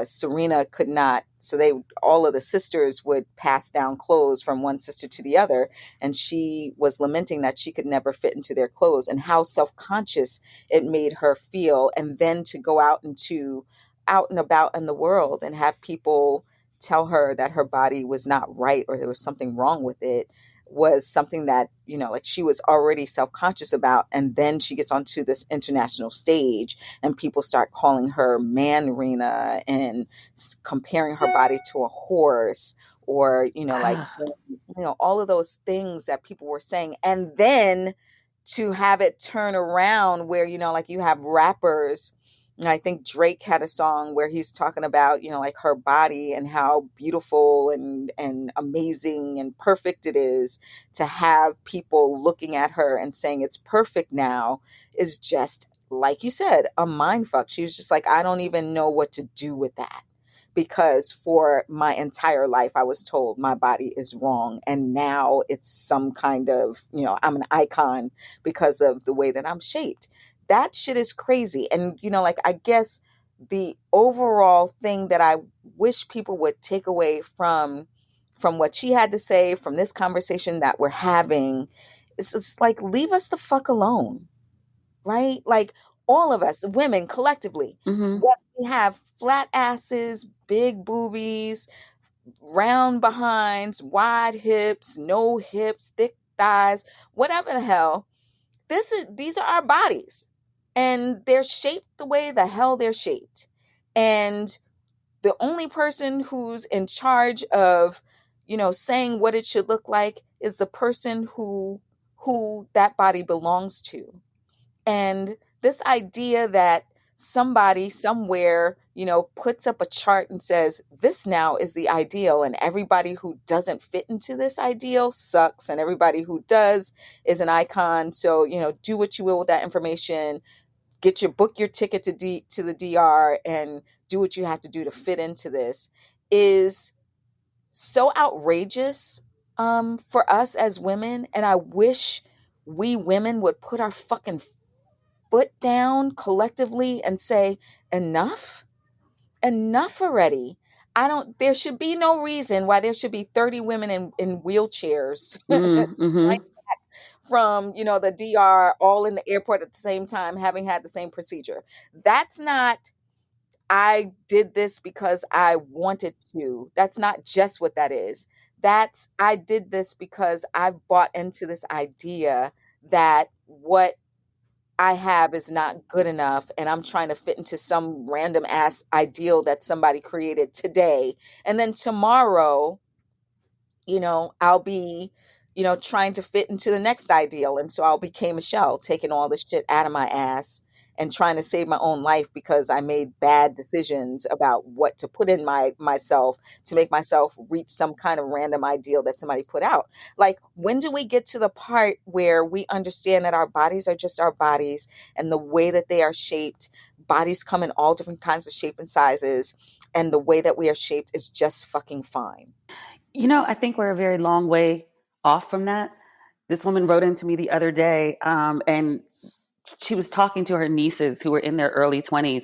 Serena could not. So all of the sisters would pass down clothes from one sister to the other, and she was lamenting that she could never fit into their clothes, and how self conscious it made her feel, and then to go out and about in the world and have people tell her that her body was not right or there was something wrong with it, was something that, like, she was already self-conscious about. And then she gets onto this international stage and people start calling her man-rena and comparing her body to a horse, or, like, so, all of those things that people were saying. And then to have it turn around where, like, you have rappers. And I think Drake had a song where he's talking about, like, her body and how beautiful and amazing and perfect it is. To have people looking at her and saying it's perfect now is just, like you said, a mind fuck. She was just like, I don't even know what to do with that. Because for my entire life, I was told my body is wrong. And now it's some kind of, I'm an icon because of the way that I'm shaped. That shit is crazy. And, like, I guess the overall thing that I wish people would take away from what she had to say, from this conversation that we're having, is just like, leave us the fuck alone, right? Like, all of us women collectively, Mm-hmm. what we have: flat asses, big boobies, round behinds, wide hips, no hips, thick thighs, whatever the hell. These are our bodies, and they're shaped the way the hell they're shaped. And the only person who's in charge of, saying what it should look like is the person who that body belongs to. And this idea that somebody somewhere, puts up a chart and says, this now is the ideal, and everybody who doesn't fit into this ideal sucks, and everybody who does is an icon. So, do what you will with that information. Book your ticket to the DR and do what you have to do to fit into this, is so outrageous, for us as women. And I wish we women would put our fucking foot down collectively and say, enough already. There should be no reason why there should be 30 women in wheelchairs Mm-hmm. from, the DR, all in the airport at the same time, having had the same procedure. That's not, I did this because I wanted to. That's not just what that is. That's, I did this because I've bought into this idea that what I have is not good enough, and I'm trying to fit into some random ass ideal that somebody created today. And then tomorrow, I'll be, trying to fit into the next ideal. And so I'll be K Michelle, taking all this shit out of my ass and trying to save my own life because I made bad decisions about what to put in myself to make myself reach some kind of random ideal that somebody put out. Like, when do we get to the part where we understand that our bodies are just our bodies, and the way that they are shaped, bodies come in all different kinds of shape and sizes, and the way that we are shaped is just fucking fine? I think we're a very long way off from that. This woman wrote into me the other day, and she was talking to her nieces who were in their early 20s,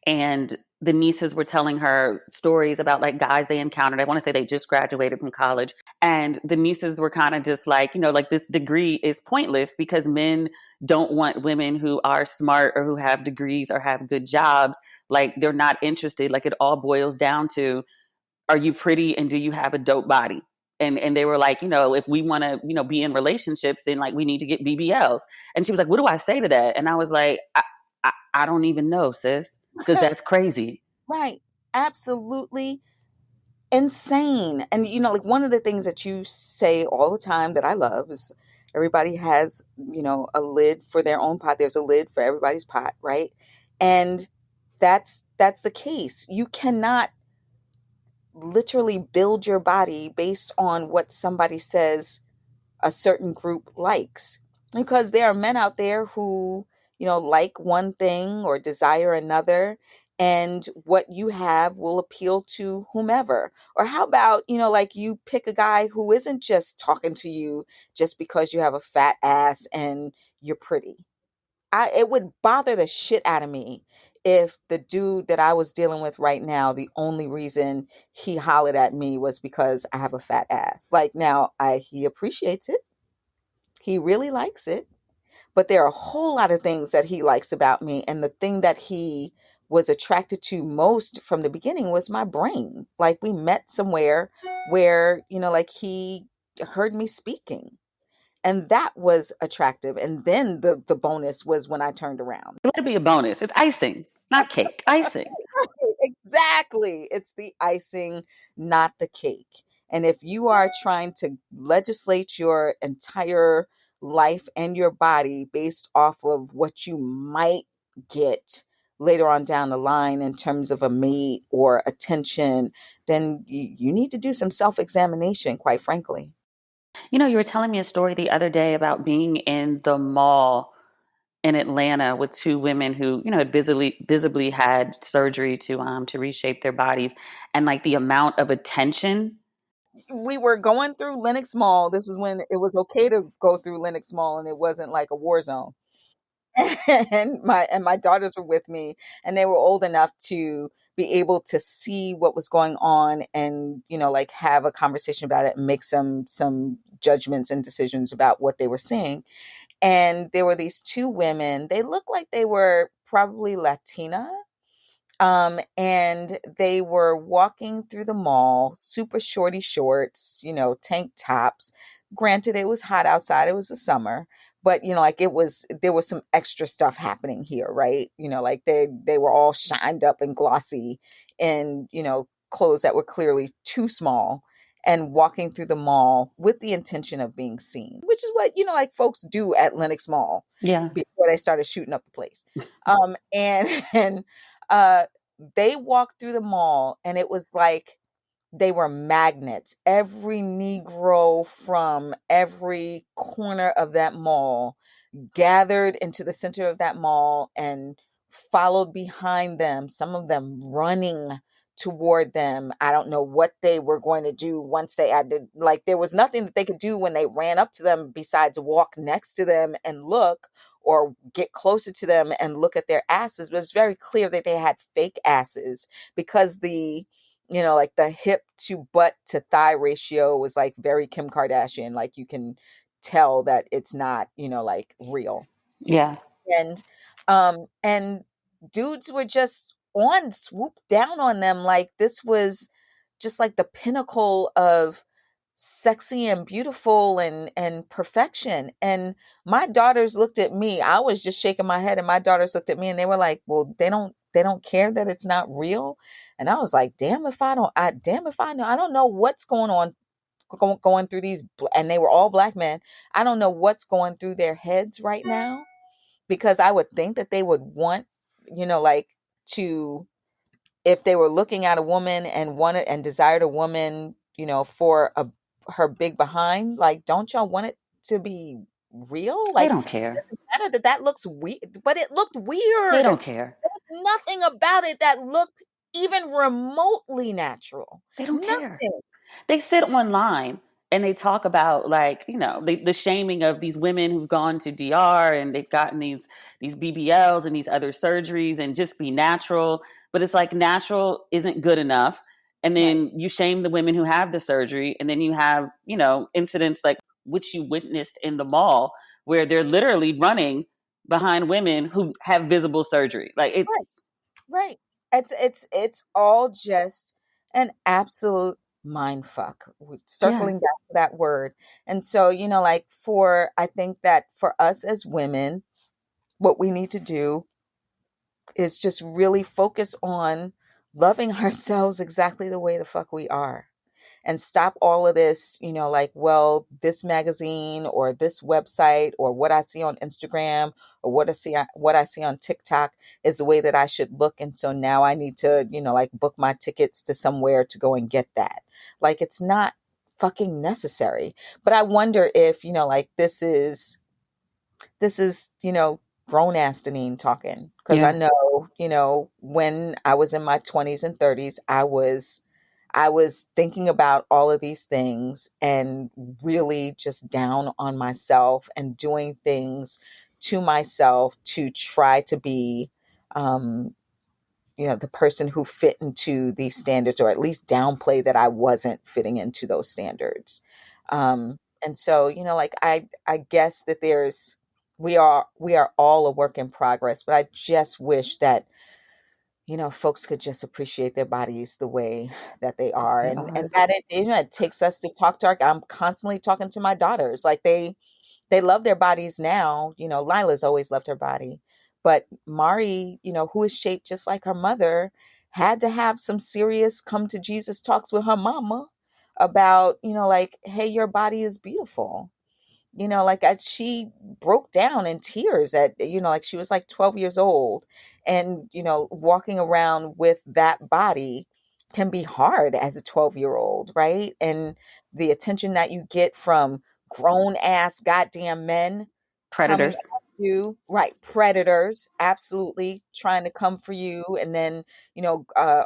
and the nieces were telling her stories about, like, guys they encountered. I want to say they just graduated from college, and the nieces were kind of just like, like, this degree is pointless because men don't want women who are smart or who have degrees or have good jobs. Like, they're not interested. Like, it all boils down to, are you pretty and do you have a dope body? And they were like, if we want to, be in relationships, then, like, we need to get BBLs. And she was like, what do I say to that? And I was like, I don't even know, sis, because that's crazy. Right. Absolutely insane. And, like, one of the things that you say all the time that I love is, everybody has, a lid for their own pot. There's a lid for everybody's pot, right? And that's the case. You cannot literally build your body based on what somebody says a certain group likes, because there are men out there who, like one thing or desire another. and what you have will appeal to whomever. Or how about, like you pick a guy who isn't just talking to you just because you have a fat ass and you're pretty. It would bother the shit out of me if the dude that I was dealing with right now, the only reason he hollered at me was because I have a fat ass. Like, now he appreciates it. He really likes it. But there are a whole lot of things that he likes about me. And the thing that he was attracted to most from the beginning was my brain. Like, we met somewhere where, like he heard me speaking. And that was attractive. And then the bonus was when I turned around. Let it be a bonus. It's icing, not cake. Icing. Exactly. It's the icing, not the cake. And if you are trying to legislate your entire life and your body based off of what you might get later on down the line in terms of a mate or attention, then you need to do some self examination, quite frankly. You were telling me a story the other day about being in the mall in Atlanta with two women who, had visibly had surgery to reshape their bodies, and like the amount of attention. We were going through Lenox Mall. This was when it was okay to go through Lenox Mall and it wasn't like a war zone. And my daughters were with me, and they were old enough to be able to see what was going on and, like have a conversation about it and make some judgments and decisions about what they were seeing. And there were these two women. They looked like they were probably Latina. And they were walking through the mall, super shorty shorts, tank tops. Granted, it was hot outside, it was the summer, but like there was some extra stuff happening here, right? Like they were all shined up and glossy in, clothes that were clearly too small, and walking through the mall with the intention of being seen, which is what, like folks do at Lenox Mall Yeah. before they started shooting up the place. And and uh they walked through the mall, and it was like they were magnets. Every Negro from every corner of that mall gathered into the center of that mall and followed behind them, some of them running toward them. I don't know what they were going to do once they had to, like, there was nothing that they could do when they ran up to them besides walk next to them and look, or get closer to them and look at their asses. But it's very clear that they had fake asses, because like the hip to butt to thigh ratio was like very Kim Kardashian. Like, you can tell that it's not, like real. Yeah. And dudes were just on swoop down on them like this was just like the pinnacle of sexy and beautiful and perfection. And my daughters looked at me. I was just shaking my head, and my daughters looked at me, and they were like, well, they don't care that it's not real. And I was like, damn if I don't, damn if I know. I don't know what's going on, going through these, and they were all black men. I don't know what's going through their heads right now, because I would think that they would want, like, to, if they were looking at a woman and wanted and desired a woman, for her big behind, like, don't y'all want it to be real? They Like, don't it care. doesn't matter that looks weird, but it looked They weird. don't care. There's nothing about it that looked even remotely natural. They don't care. Nothing. They sit online and they talk about, like, the shaming of these women who've gone to DR and they've gotten these BBLs and these other surgeries, and just be natural. But it's like, natural isn't good enough. And Right. then you shame the women who have the surgery, and then you have, incidents like which you witnessed in the mall, where they're literally running behind women who have visible surgery. Like, Right. it's Right. It's all just an absolute mind fuck. yeah. Circling back to that word. And so, like, I think that for us as women, what we need to do is just really focus on loving ourselves exactly the way the fuck we are, and stop all of this, like, well, this magazine or this website or what I see on Instagram or what I see on TikTok is the way that I should look. And so now I need to, like, book my tickets to somewhere to go and get that. Like, it's not fucking necessary. But I wonder if, like, this is, grown ass Denene talking. Because I Yeah. know, when I was in my 20s and 30s, I was thinking about all of these things and really just down on myself and doing things to myself to try to be, um, the person who fit into these standards, or at least downplay that I wasn't fitting into those standards. And so, like I guess that we are all a work in progress, but I just wish that folks could just appreciate their bodies the way that they are, They and are. that it takes us to talk to our. I'm constantly talking to my daughters, like they love their bodies now. Lila's always loved her body, but Mari, who is shaped just like her mother, had to have some serious come to Jesus talks with her mama about, like, hey, your body is beautiful. Like she broke down in tears at, like she was like 12 years old. And, walking around with that body can be hard as a 12-year-old, right? And the attention that you get from grown ass goddamn men coming Predators. at you, right? Predators, absolutely trying to come for you. And then,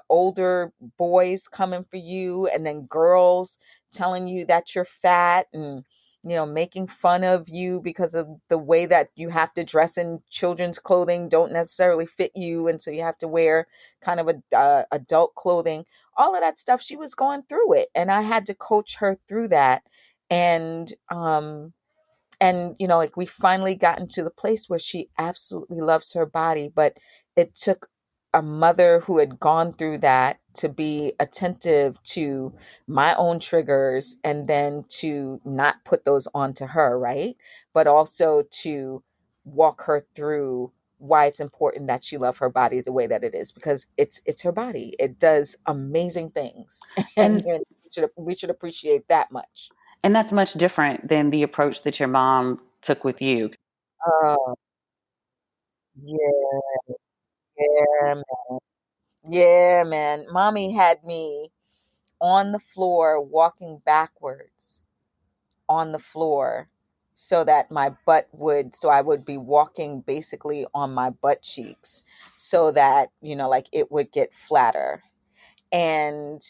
older boys coming for you, and then girls telling you that you're fat, and making fun of you because of the way that you have to dress in children's clothing don't necessarily fit you. And so you have to wear kind of adult clothing, all of that stuff. She was going through it. And I had to coach her through that. And like we finally gotten to the place where she absolutely loves her body, but it took a mother who had gone through that to be attentive to my own triggers, and then to not put those onto her, right? But also to walk her through why it's important that she love her body the way that it is, because it's her body. It does amazing things. and, And and we should appreciate that much. and that's much different than the approach that your mom took with you. Oh, yeah, yeah, yeah, man. Mommy had me on the floor, walking backwards on the floor, so that so I would be walking basically on my butt cheeks, so that, like it would get flatter. And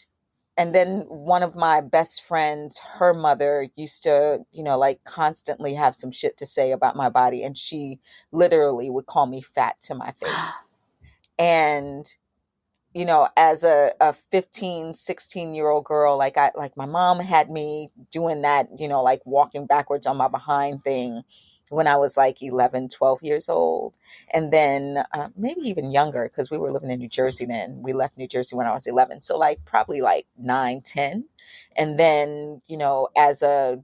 then one of my best friends, her mother used to, like constantly have some shit to say about my body. And she literally would call me fat to my face. And as a 15, 16-year-old girl, like my mom had me doing that, like walking backwards on my behind thing when I was like 11, 12 years old. And then maybe even younger, because we were living in New Jersey then. We left New Jersey when I was 11. So like probably like 9, 10. And then, as a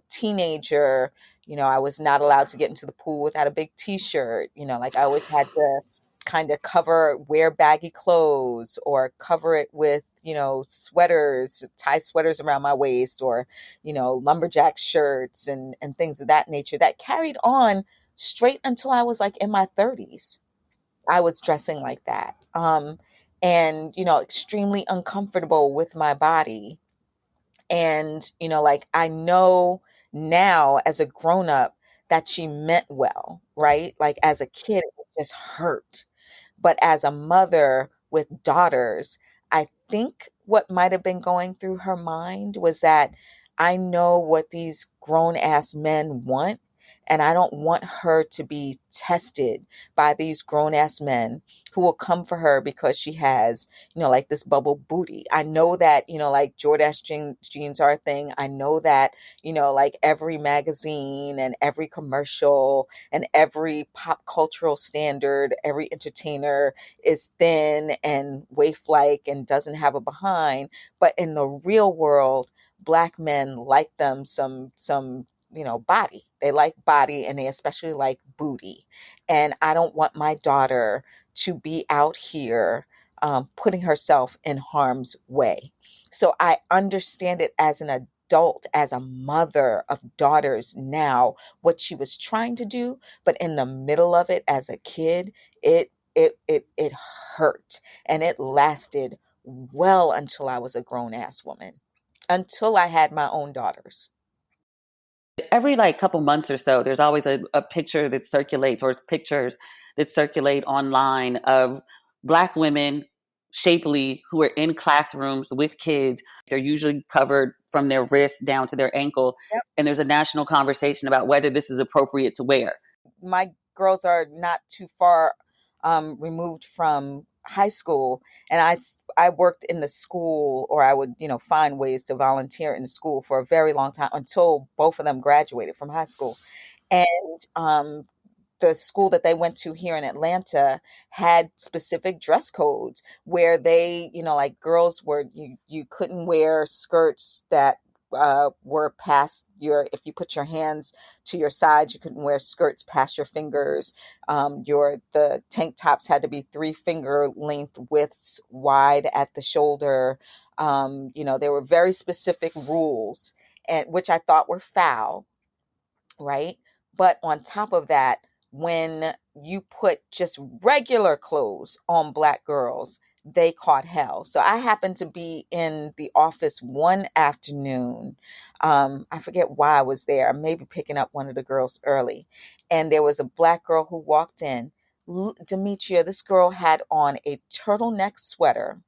teenager, I was not allowed to get into the pool without a big t-shirt. Like I always had to kind of wear baggy clothes, or cover it with, sweaters, tie sweaters around my waist, or, lumberjack shirts, and things of that nature, that carried on straight until I was like in my 30s. I was dressing like that. And, extremely uncomfortable with my body. And, like I know now as a grown up that she meant well, right? Like as a kid, it just hurt. But as a mother with daughters, I think what might have been going through her mind was that I know what these grown ass men want. And I don't want her to be tested by these grown ass men who will come for her because she has, like this bubble booty. I know that, like Jordache jeans are a thing. I know that, like every magazine and every commercial and every pop cultural standard, every entertainer is thin and waif like and doesn't have a behind. But in the real world, Black men like them some body. They like body, and they especially like booty. And I don't want my daughter to be out here putting herself in harm's way. So I understand it as an adult, as a mother of daughters now, what she was trying to do. But in the middle of it as a kid, it hurt, and it lasted well until I was a grown ass woman, until I had my own daughters. Every like couple months or so, there's always a picture that circulates, or pictures that circulate online of Black women, shapely, who are in classrooms with kids. They're usually covered from their wrist down to their ankle. Yep. And there's a national conversation about whether this is appropriate to wear. My girls are not too far removed from high school, and I worked in the school, or I would find ways to volunteer in the school for a very long time until both of them graduated from high school. And the school that they went to here in Atlanta had specific dress codes where they, like girls were, you couldn't wear skirts that were past if you put your hands to your sides, you couldn't wear skirts past your fingers. The tank tops had to be 3-finger length widths wide at the shoulder. There were very specific rules, and which I thought were foul, right? But on top of that, when you put just regular clothes on Black girls, they caught hell. So I happened to be in the office one afternoon. I forget why I was there, maybe picking up one of the girls early. And there was a Black girl who walked in. Demetria, this girl had on a turtleneck sweater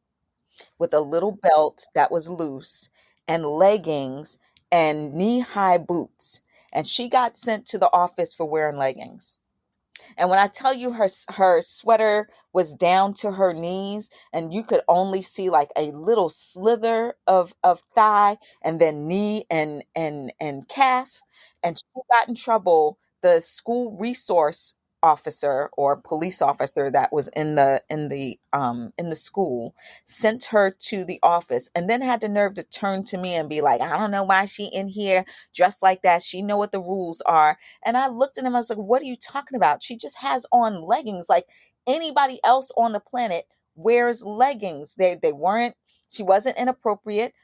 with a little belt that was loose and leggings and knee-high boots. And she got sent to the office for wearing leggings. And when I tell you her sweater was down to her knees, and you could only see like a little slither of thigh, and then knee and calf, and she got in trouble. The school resource officer or police officer that was in the school sent her to the office, and then had the nerve to turn to me and be like, I don't know why she in here dressed like that. She know what the rules are. And I looked at him, I was like, what are you talking about? She just has on leggings like anybody else on the planet wears leggings. They weren't, she wasn't inappropriate.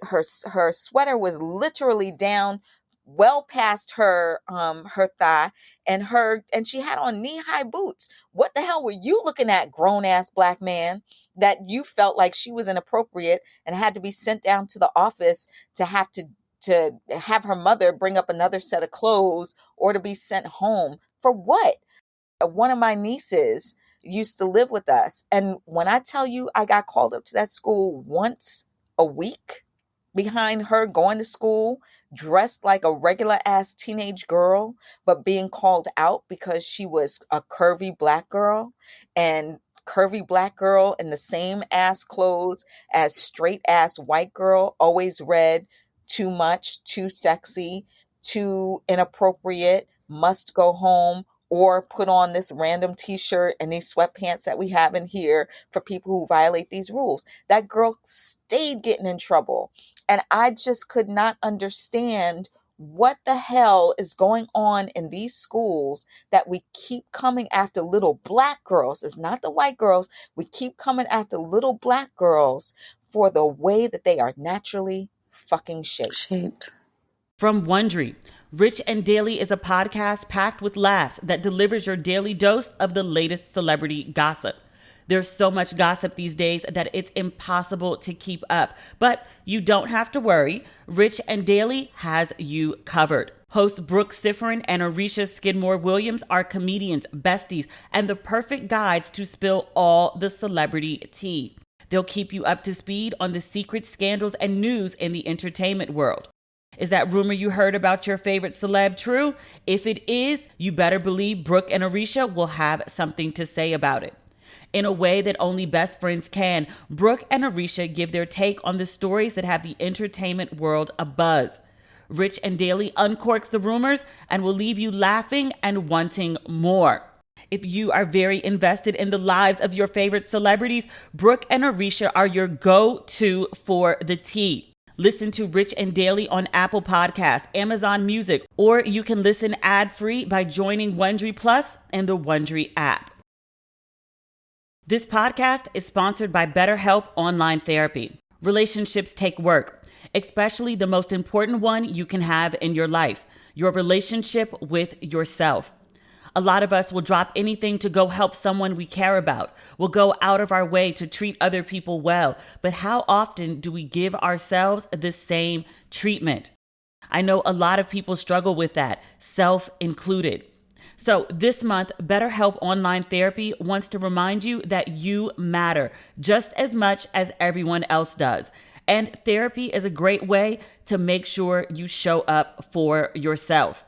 Her sweater was literally down well past her thigh, and she had on knee-high boots. What the hell were you looking at, grown-ass Black man, that you felt like she was inappropriate and had to be sent down to the office to have her mother bring up another set of clothes, or to be sent home for what? One of my nieces used to live with us, and when I tell you I got called up to that school once a week behind her going to school dressed like a regular ass teenage girl, but being called out because she was a curvy Black girl, and curvy Black girl in the same ass clothes as straight ass white girl always read too much, too sexy, too inappropriate, must go home, or put on this random t-shirt and these sweatpants that we have in here for people who violate these rules. That girl stayed getting in trouble. And I just could not understand what the hell is going on in these schools that we keep coming after little Black girls. It's not the white girls. We keep coming after little Black girls for the way that they are naturally fucking shaped. From Wondery, Rich and Daily is a podcast packed with laughs that delivers your daily dose of the latest celebrity gossip. There's so much gossip these days that it's impossible to keep up. But you don't have to worry. Rich and Daily has you covered. Hosts Brooke Sifrin and Arisha Skidmore Williams are comedians, besties, and the perfect guides to spill all the celebrity tea. They'll keep you up to speed on the secrets, scandals, and news in the entertainment world. Is that rumor you heard about your favorite celeb true? If it is, you better believe Brooke and Arisha will have something to say about it. In a way that only best friends can, Brooke and Arisha give their take on the stories that have the entertainment world abuzz. Rich and Daily uncorks the rumors and will leave you laughing and wanting more. If you are very invested in the lives of your favorite celebrities, Brooke and Arisha are your go-to for the tea. Listen to Rich and Daily on Apple Podcasts, Amazon Music, or you can listen ad-free by joining Wondery Plus and the Wondery app. This podcast is sponsored by BetterHelp Online Therapy. Relationships take work, especially the most important one you can have in your life, your relationship with yourself. A lot of us will drop anything to go help someone we care about. We'll go out of our way to treat other people well. But how often do we give ourselves the same treatment? I know a lot of people struggle with that, self included. So, this month, BetterHelp Online Therapy wants to remind you that you matter just as much as everyone else does. And therapy is a great way to make sure you show up for yourself.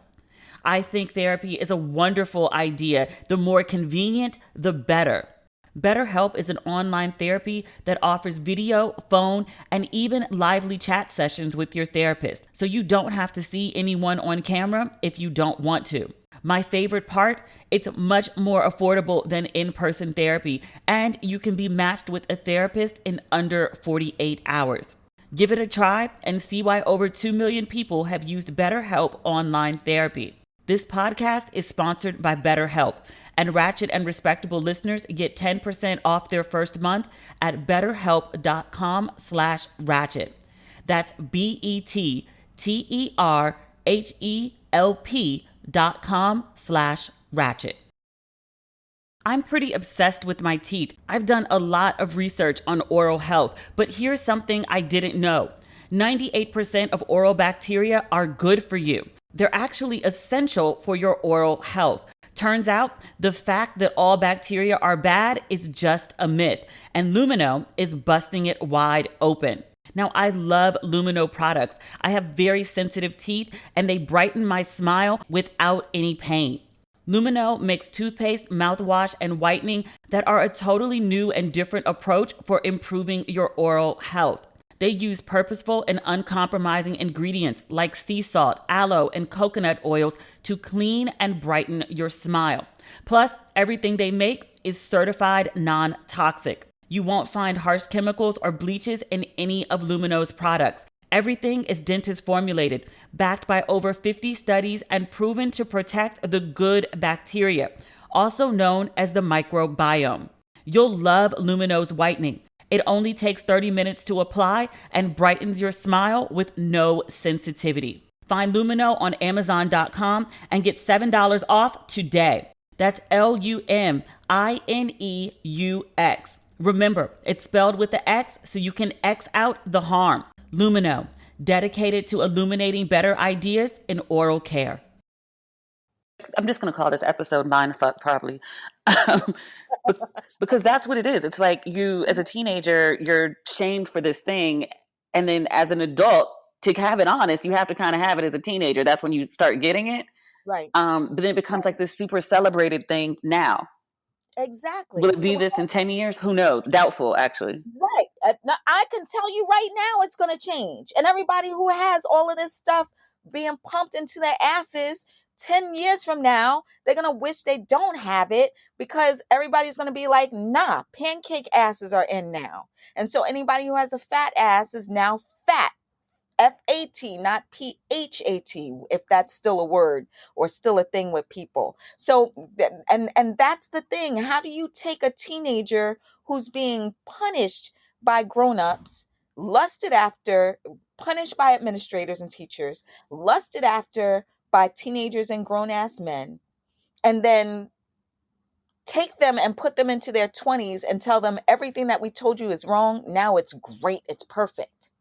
I think therapy is a wonderful idea. The more convenient, the better. BetterHelp is an online therapy that offers video, phone, and even lively chat sessions with your therapist, so you don't have to see anyone on camera if you don't want to. My favorite part, it's much more affordable than in-person therapy, and you can be matched with a therapist in under 48 hours. Give it a try and see why over 2 million people have used BetterHelp online therapy. This podcast is sponsored by BetterHelp, and Ratchet and Respectable listeners get 10% off their first month at betterhelp.com/ratchet. That's BetterHelp.com/ratchet. I'm pretty obsessed with my teeth. I've done a lot of research on oral health, but here's something I didn't know. 98% of oral bacteria are good for you. They're actually essential for your oral health. Turns out the fact that all bacteria are bad is just a myth, and Lumino is busting it wide open. Now, I love Lumino products. I have very sensitive teeth, and they brighten my smile without any pain. Lumino makes toothpaste, mouthwash, and whitening that are a totally new and different approach for improving your oral health. They use purposeful and uncompromising ingredients like sea salt, aloe, and coconut oils to clean and brighten your smile. Plus, everything they make is certified non-toxic. You won't find harsh chemicals or bleaches in any of Lumino's products. Everything is dentist formulated, backed by over 50 studies and proven to protect the good bacteria, also known as the microbiome. You'll love Lumino's whitening. It only takes 30 minutes to apply and brightens your smile with no sensitivity. Find Lumino on Amazon.com and get $7 off today. That's LUMINEUX. Remember, it's spelled with the X so you can X out the harm. Lumino, dedicated to illuminating better ideas in oral care. I'm just going to call this episode Mindfuck, probably. Because that's what it is. It's like you, as a teenager, you're shamed for this thing. And then as an adult, to have it honest, you have to kind of have it as a teenager. That's when you start getting it. Right. But then it becomes like this super celebrated thing now. Exactly. Will it be this in 10 years? Who knows? Doubtful, actually. Right. Now, I can tell you right now it's going to change. And everybody who has all of this stuff being pumped into their asses 10 years from now, they're going to wish they don't have it because everybody's going to be like, nah, pancake asses are in now. And so anybody who has a fat ass is now fat. F-A-T, not P-H-A-T, if that's still a word or still a thing with people. So, and that's the thing. How do you take a teenager who's being punished by grown-ups, lusted after, punished by administrators and teachers, lusted after by teenagers and grown-ass men, and then take them and put them into their 20s and tell them everything that we told you is wrong. Now it's great. It's perfect.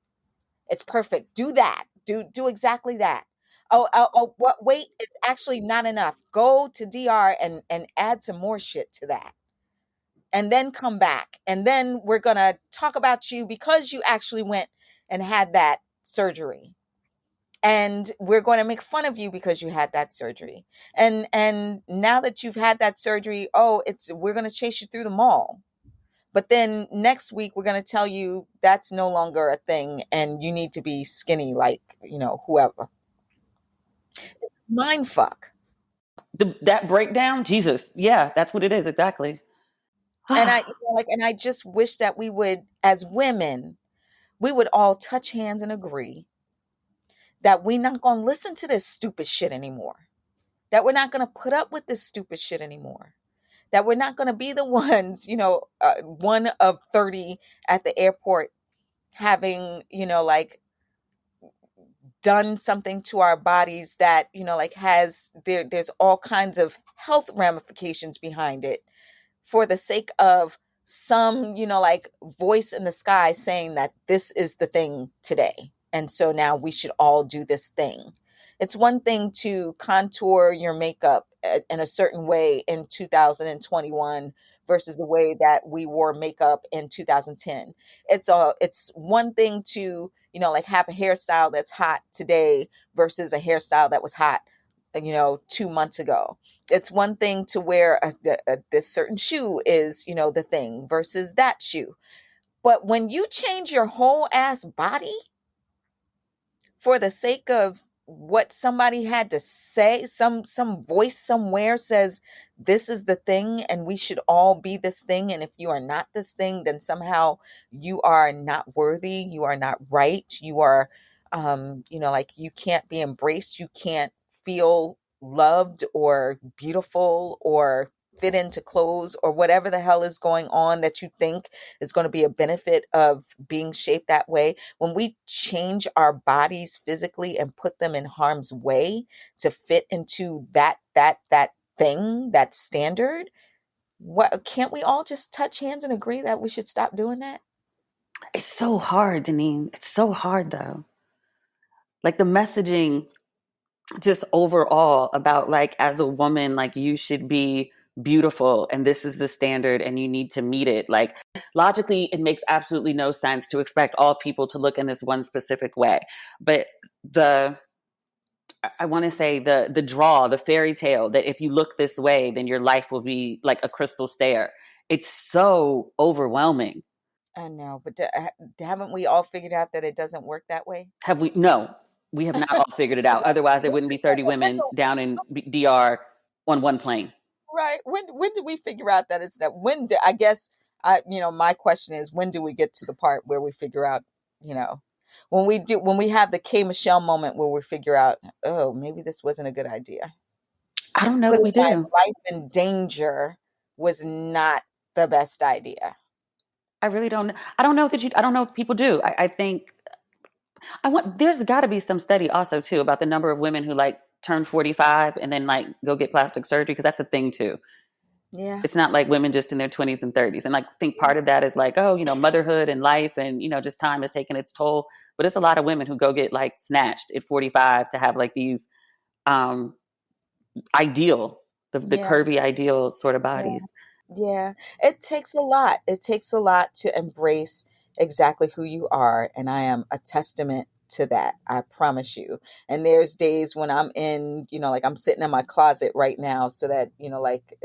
It's perfect. Do that. Do exactly that. What? Wait, it's actually not enough. Go to DR and add some more shit to that. And then come back. And then we're going to talk about you because you actually went and had that surgery. And we're going to make fun of you because you had that surgery. And now that you've had that surgery, we're going to chase you through the mall. But then next week, we're going to tell you that's no longer a thing and you need to be skinny like, whoever. Mindfuck. That breakdown, Jesus. Yeah, that's what it is. Exactly. And I just wish that we would, as women, we would all touch hands and agree that we're not going to listen to this stupid shit anymore. That we're not going to put up with this stupid shit anymore. That we're not going to be the ones, one of 30 at the airport having, done something to our bodies that, there's all kinds of health ramifications behind it for the sake of some, voice in the sky saying that this is the thing today. And so now we should all do this thing. It's one thing to contour your makeup in a certain way in 2021 versus the way that we wore makeup in 2010. It's one thing to, like have a hairstyle that's hot today versus a hairstyle that was hot, 2 months ago. It's one thing to wear this certain shoe is, the thing versus that shoe. But when you change your whole ass body for the sake of what somebody had to say, some voice somewhere says this is the thing and we should all be this thing, and if you are not this thing, then somehow you are not worthy, you are not right, you are like you can't be embraced, you can't feel loved or beautiful or fit into clothes or whatever the hell is going on that you think is going to be a benefit of being shaped that way. When we change our bodies physically and put them in harm's way to fit into that thing, that standard, what, can't we all just touch hands and agree that we should stop doing that? It's so hard, Denene. It's so hard though. Like the messaging just overall about like as a woman, like you should be beautiful and this is the standard and you need to meet it. Like logically, it makes absolutely no sense to expect all people to look in this one specific way. But the I want to say the fairy tale that if you look this way, then your life will be like a crystal stair. It's so overwhelming. I know, but haven't we all figured out that it doesn't work that way? Have we? No, we have not all figured it out. Otherwise, there wouldn't be 30 women down in DR on one plane. Right. When do we figure out that it's that? I guess my question is, when do we get to the part where we figure out, you know, when we have the K Michelle moment where we figure out, oh, maybe this wasn't a good idea. I don't know that Putting we my do. life in danger was not the best idea. I really don't. I don't know that you. I don't know if people do. I think I want. There's got to be some study also too about the number of women who like turn 45 and then like go get plastic surgery because that's a thing too. Yeah. It's not like women just in their 20s and 30s. And like, I think part of that is like, oh, motherhood and life and, just time has taken its toll. But it's a lot of women who go get like snatched at 45 to have like these um, ideal, the Yeah. curvy ideal sort of Yeah. bodies. Yeah, it takes a lot. It takes a lot to embrace exactly who you are. And I am a testament to that. I promise you. And there's days when I'm in, like I'm sitting in my closet right now so that, like,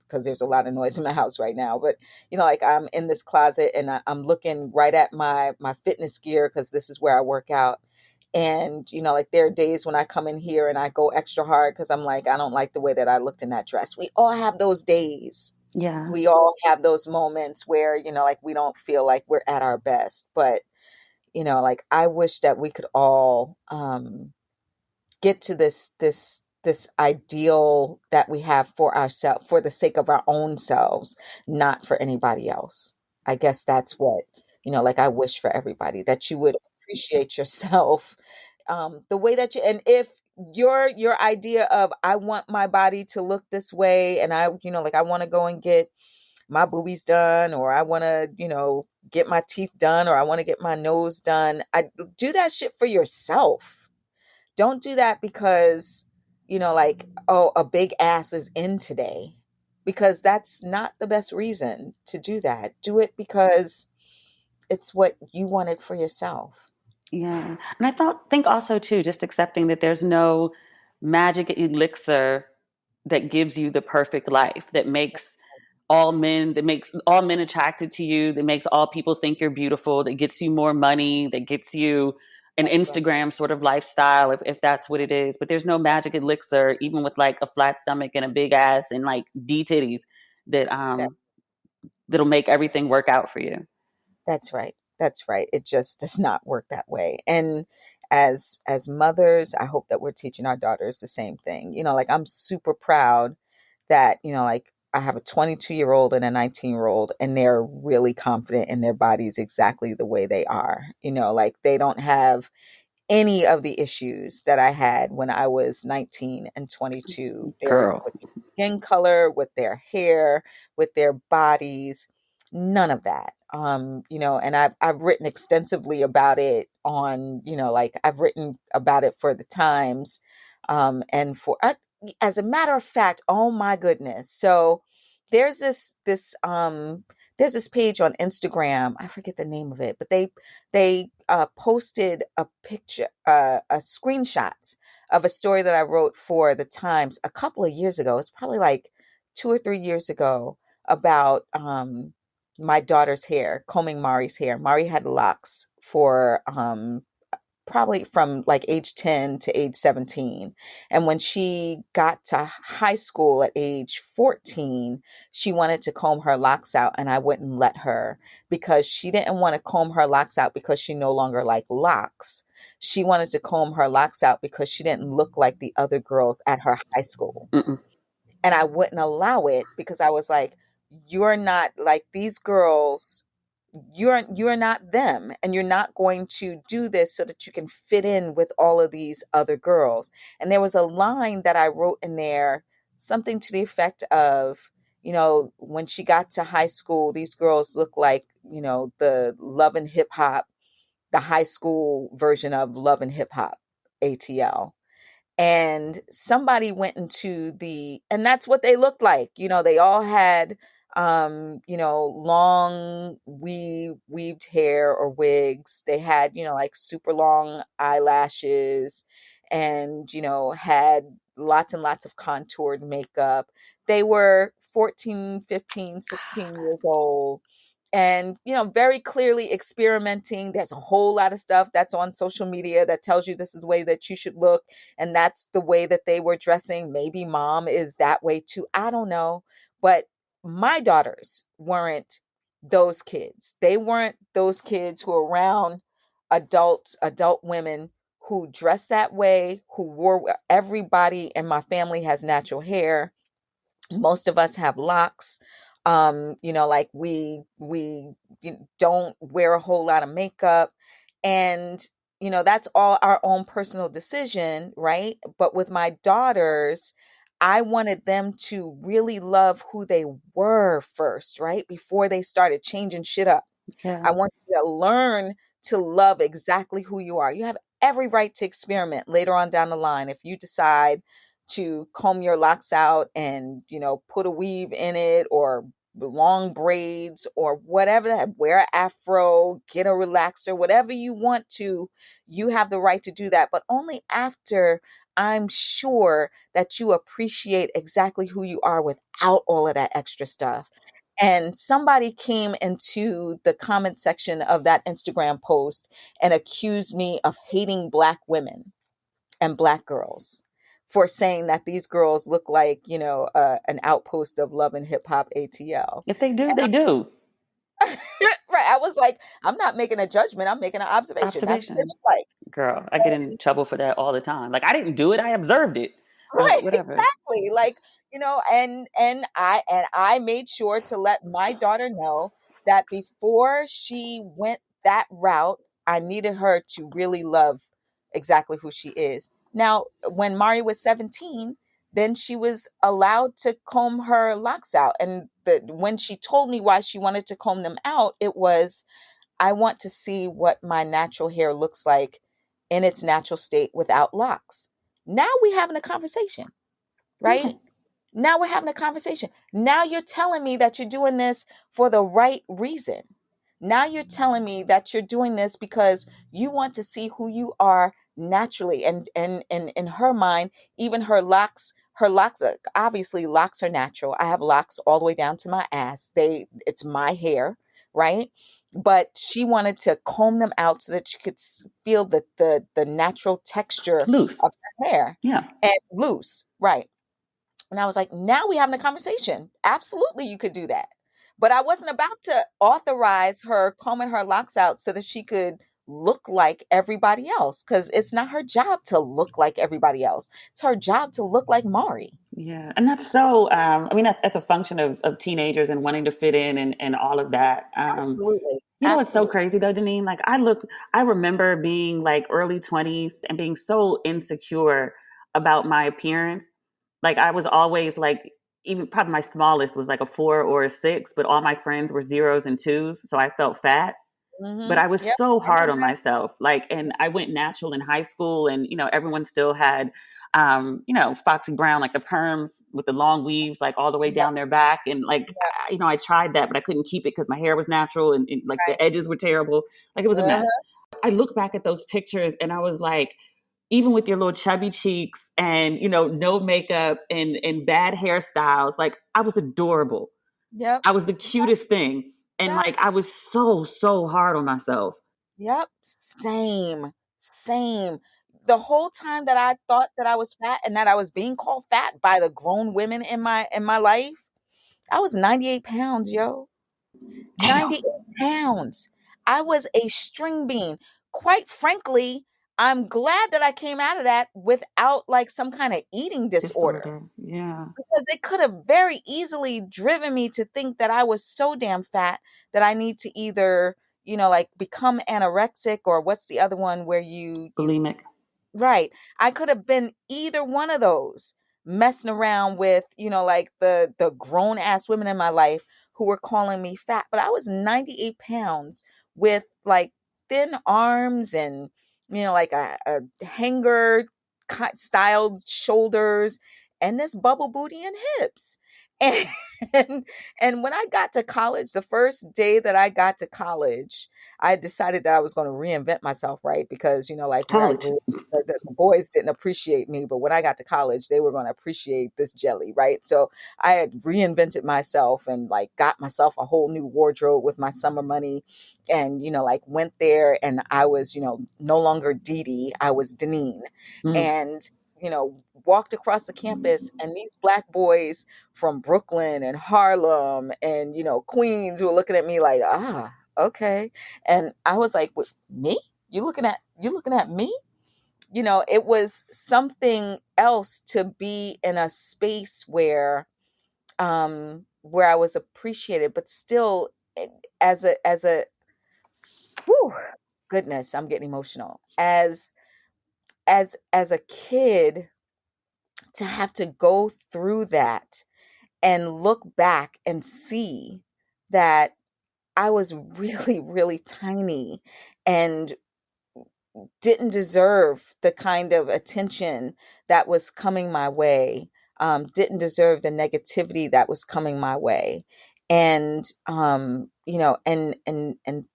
because there's a lot of noise in my house right now, but like I'm in this closet and I'm looking right at my fitness gear because this is where I work out. And, like there are days when I come in here and I go extra hard because I'm like, I don't like the way that I looked in that dress. We all have those days. Yeah. We all have those moments where, like we don't feel like we're at our best. But, like I wish that we could all get to this ideal that we have for ourselves, for the sake of our own selves, not for anybody else. I guess that's what, like I wish for everybody, that you would appreciate yourself the way that you, and if your idea of I want my body to look this way and I, like I want to go and get my boobies done, or I want to, get my teeth done, or I want to get my nose done. I do that shit for yourself. Don't do that because, like, oh, a big ass is in today, because that's not the best reason to do that. Do it because it's what you wanted for yourself. Yeah. And think also too, just accepting that there's no magic elixir that gives you the perfect life that makes all men attracted to you, that makes all people think you're beautiful, that gets you more money, that gets you an That's right. Instagram sort of lifestyle, if that's what it is. But there's no magic elixir, even with like a flat stomach and a big ass and like D titties, that That, that'll make everything work out for you. that's right. That's right. It just does not work that way. And as mothers, I hope that we're teaching our daughters the same thing. Like I'm super proud that, like I have a 22-year-old and a 19-year-old, and they're really confident in their bodies exactly the way they are. Like they don't have any of the issues that I had when I was 19 and 22. They're Girl. with their skin color, with their hair, with their bodies, none of that. And I've written extensively about it on, like I've written about it for the Times, and for as a matter of fact, oh my goodness. So there's there's this page on Instagram. I forget the name of it, but they posted a picture, a screenshots of a story that I wrote for the Times a couple of years ago. It's probably like 2 or 3 years ago, about my daughter's hair, combing Mari's hair. Mari had locks for probably from like age 10 to age 17. And when she got to high school at age 14, she wanted to comb her locks out, and I wouldn't let her, because she didn't want to comb her locks out because she no longer liked locks. She wanted to comb her locks out because she didn't look like the other girls at her high school. Mm-mm. And I wouldn't allow it, because I was like, you're not like these girls. You're not them, and you're not going to do this so that you can fit in with all of these other girls. And there was a line that I wrote in there, something to the effect of, when she got to high school, these girls look like, the Love and Hip Hop, the high school version of Love and Hip Hop, ATL. And somebody went into and that's what they looked like. They all had, long weaved hair or wigs. They had, like super long eyelashes, and, had lots and lots of contoured makeup. They were 14, 15, 16 years old, and, very clearly experimenting. There's a whole lot of stuff that's on social media that tells you this is the way that you should look, and that's the way that they were dressing. Maybe mom is that way too, I don't know. But my daughters weren't those kids. They weren't those kids who are around adult women who dress that way, who wore, everybody in my family has natural hair. Most of us have locks. Like we don't wear a whole lot of makeup, and that's all our own personal decision, right? But with my daughters, I wanted them to really love who they were first, right? Before they started changing shit up. Yeah. I want you to learn to love exactly who you are. You have every right to experiment later on down the line. If you decide to comb your locks out and, put a weave in it, or long braids, or whatever, wear an afro, get a relaxer, whatever you want to, you have the right to do that. But only after I'm sure that you appreciate exactly who you are without all of that extra stuff. And somebody came into the comment section of that Instagram post and accused me of hating Black women and Black girls for saying that these girls look like, an outpost of Love and Hip Hop, ATL. If they do, And they do. right, I was like, I'm not making a judgment. I'm making an observation. That's what they Observation. look like. Girl, I get in trouble for that all the time. Like, I didn't do it. I observed it. But Right, whatever. exactly. Like, and I made sure to let my daughter know that before she went that route, I needed her to really love exactly who she is. Now, when Mari was 17, then she was allowed to comb her locks out. And when she told me why she wanted to comb them out, it was, I want to see what my natural hair looks like in its natural state without locks. Now we having a conversation, right? Right. Now we're having a conversation. Now you're telling me that you're doing this for the right reason. Now you're telling me that you're doing this because you want to see who you are naturally. And in her mind, even her locks, obviously locks are natural. I have locks all the way down to my ass. It's my hair, right? But she wanted to comb them out so that she could feel the natural texture Loose. of her hair, Yeah. and loose, right? And I was like, now we having a conversation. Absolutely, you could do that. But I wasn't about to authorize her combing her locks out so that she could look like everybody else, because it's not her job to look like everybody else. It's her job to look like Mari. Yeah. And that's so, I mean, that's a function of teenagers and wanting to fit in and all of that. Absolutely. It's so Absolutely. crazy though, Denene. Like, I remember being like early 20s and being so insecure about my appearance. Like, I was always like, even probably my smallest was like a 4 or a 6, but all my friends were zeros and twos. So I felt fat. But I was Yep. so I know hard on that. myself. Like, and I went natural in high school, and everyone still had, Foxy Brown, like the perms with the long weaves, like all the way Yep. down their back. And like, Yep. I tried that, but I couldn't keep it because my hair was natural, and like the Right. edges were terrible. Like it was a mess. Uh-huh. I look back at those pictures and I was like, even with your little chubby cheeks and, no makeup and bad hairstyles, like I was adorable. Yep. I was the cutest thing. And Yep. like I was so, so hard on myself. Yep. Same. Same. The whole time that I thought that I was fat and that I was being called fat by the grown women in my life, I was 98 pounds, yo. Damn. 98 pounds. I was a string bean. Quite frankly, I'm glad that I came out of that without like some kind of eating disorder, Disorder. Yeah. because it could have very easily driven me to think that I was so damn fat that I need to either, like become anorexic, or what's the other one where you Bulimic. right. I could have been either one of those, messing around with, like the grown ass women in my life who were calling me fat. But I was 98 pounds with like thin arms and, like a hanger styled shoulders and this bubble booty and hips. And, and when I got to college, the first day that I got to college, I decided that I was going to reinvent myself, right? Because, like where I College. grew up, the boys didn't appreciate me, but when I got to college, they were going to appreciate this jelly, right? So I had reinvented myself and like got myself a whole new wardrobe with my summer money, and like went there, and I was, no longer Dee Dee, I was Denene, Mm. and walked across the campus, and these black boys from Brooklyn and Harlem and Queens who were looking at me like, okay. And I was like, "What, me? You looking at me?" It was something else to be in a space where I was appreciated, but still, as a whew, goodness, I'm getting emotional. As a kid, to have to go through that and look back and see that I was really, really tiny and didn't deserve the kind of attention that was coming my way, didn't deserve the negativity that was coming my way. And, and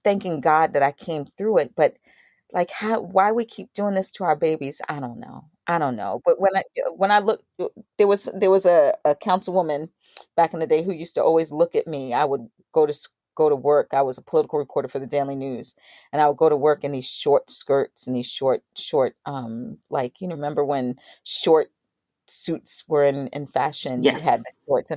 thanking God that I came through it. But like, why we keep doing this to our babies, I don't know. I don't know. But when I look, there was a councilwoman back in the day who used to always look at me. I would go to work. I was a political reporter for the Daily News, and I would go to work in these short skirts and these short like, remember when short suits were in fashion, you Yes. had the shorts,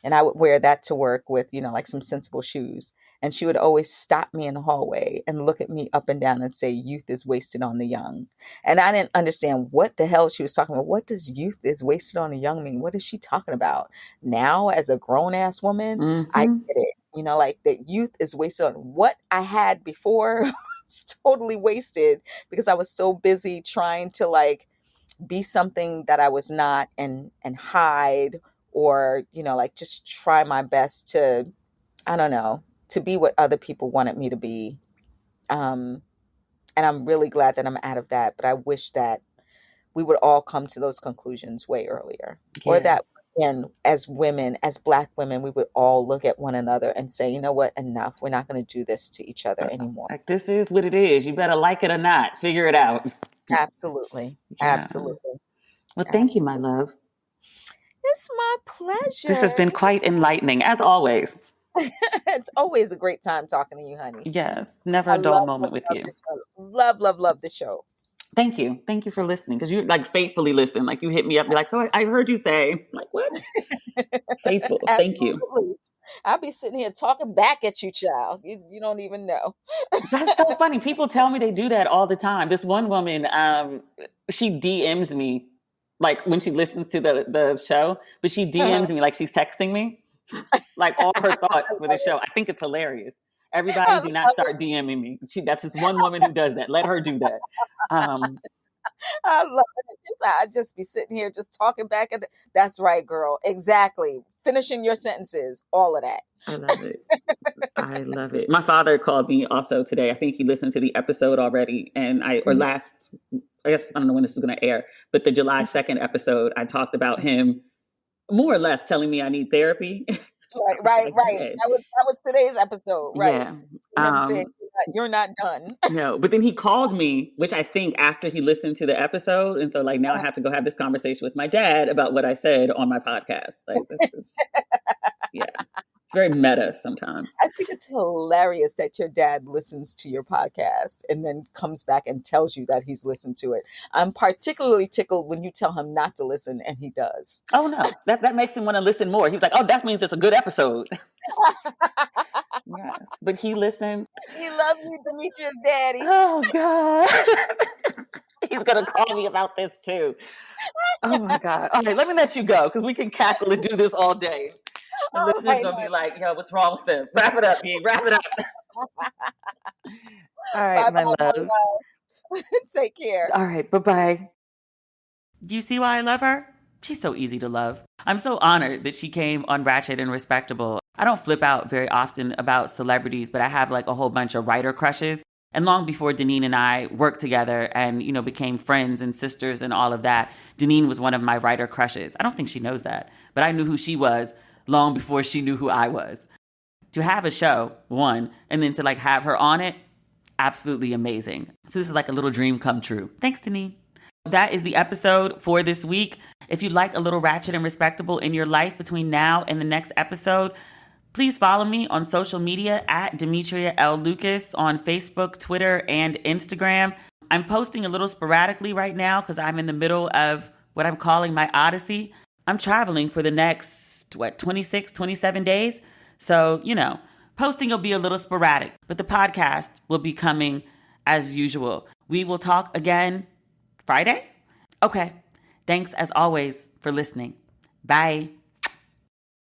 and I would wear that to work with, like some sensible shoes. And she would always stop me in the hallway and look at me up and down and say, "Youth is wasted on the young." And I didn't understand what the hell she was talking about. What does "youth is wasted on the young" mean? What is she talking about? Now, as a grown ass woman, I Mm-hmm. get it. Like that youth is wasted on what I had before was totally wasted because I was so busy trying to like be something that I was not, and hide, or like just try my best to, I don't know, to be what other people wanted me to be. um and I'm really glad that I'm out of that, but I wish that we would all come to those conclusions way earlier, or Yeah. that, and as women, as black women, we would all look at one another and say, "You know what, enough, we're not going to do this to each other anymore." Like this is what it is. You better like it or not. Figure it out. Absolutely. Yeah. Absolutely. Well, thank you, my Absolutely. love. It's my This has been pleasure. quite enlightening, as always. It's always a great time talking to you, honey. Yes. Never I a dull love, moment love, with love you. the show. Love, love, love the show. Thank you. Thank you for listening. Because you like faithfully listen. Like you hit me up, be like, so I heard you say, I'm like, what? Faithful. Thank you. Absolutely. I'll be sitting here talking back at you, child. You don't even know. That's so funny. People tell me they do that all the time. This one woman, she DMs me like when she listens to the show, but she DMs me like she's texting me, like all her thoughts for the show. I think it's hilarious. Everybody, I do not love it. start DMing me. That's just one woman who does that. Let her do that. Um, I love it. I just be sitting here just talking back at that's right, girl. Exactly. finishing your sentences, all of that. I love it. I love it. My father called me also today. I think he listened to the episode already. And I guess, I don't know when this is going to air, but the July 2nd episode, I talked about him more or less telling me I need therapy. Right. That was today's episode, right? Yeah. Him saying, you're not done. No, but then he called me, which I think after he listened to the episode. And so like now I have to go have this conversation with my dad about what I said on my podcast. Like this is, yeah. It's very meta sometimes. I think it's hilarious that your dad listens to your podcast and then comes back and tells you that he's listened to it. I'm particularly tickled when you tell him not to listen and he does. Oh no, that makes him want to listen more. He's like, oh, that means it's a good episode. Yes, but he listens. He loves you, Demetria's daddy. Oh God. He's going to call me about this too. Oh my God. All right, let me let you go because we can cackle and do this all day. The listeners going to be like, yo, what's wrong with him? Wrap it up, Dean. Wrap it up. All right, my love. Take care. All right, bye-bye. Do you see why I love her? She's so easy to love. I'm so honored that she came on Ratchet and Respectable. I don't flip out very often about celebrities, but I have like a whole bunch of writer crushes. And long before Denene and I worked together and, you know, became friends and sisters and all of that, Denene was one of my writer crushes. I don't think she knows that, but I knew who she was long before she knew who I was. To have a show, one, and then to like have her on it, absolutely amazing. So this is like a little dream come true. Thanks, Denene. That is the episode for this week. If you'd like a little Ratchet and Respectable in your life between now and the next episode, please follow me on social media at demetriallucas on Facebook, Twitter, and Instagram. I'm posting a little sporadically right now because I'm in the middle of what I'm calling my Odyssey. I'm traveling for the next, 26, 27 days. So, you know, posting will be a little sporadic, but the podcast will be coming as usual. We will talk again Friday? Okay. Thanks as always for listening. Bye.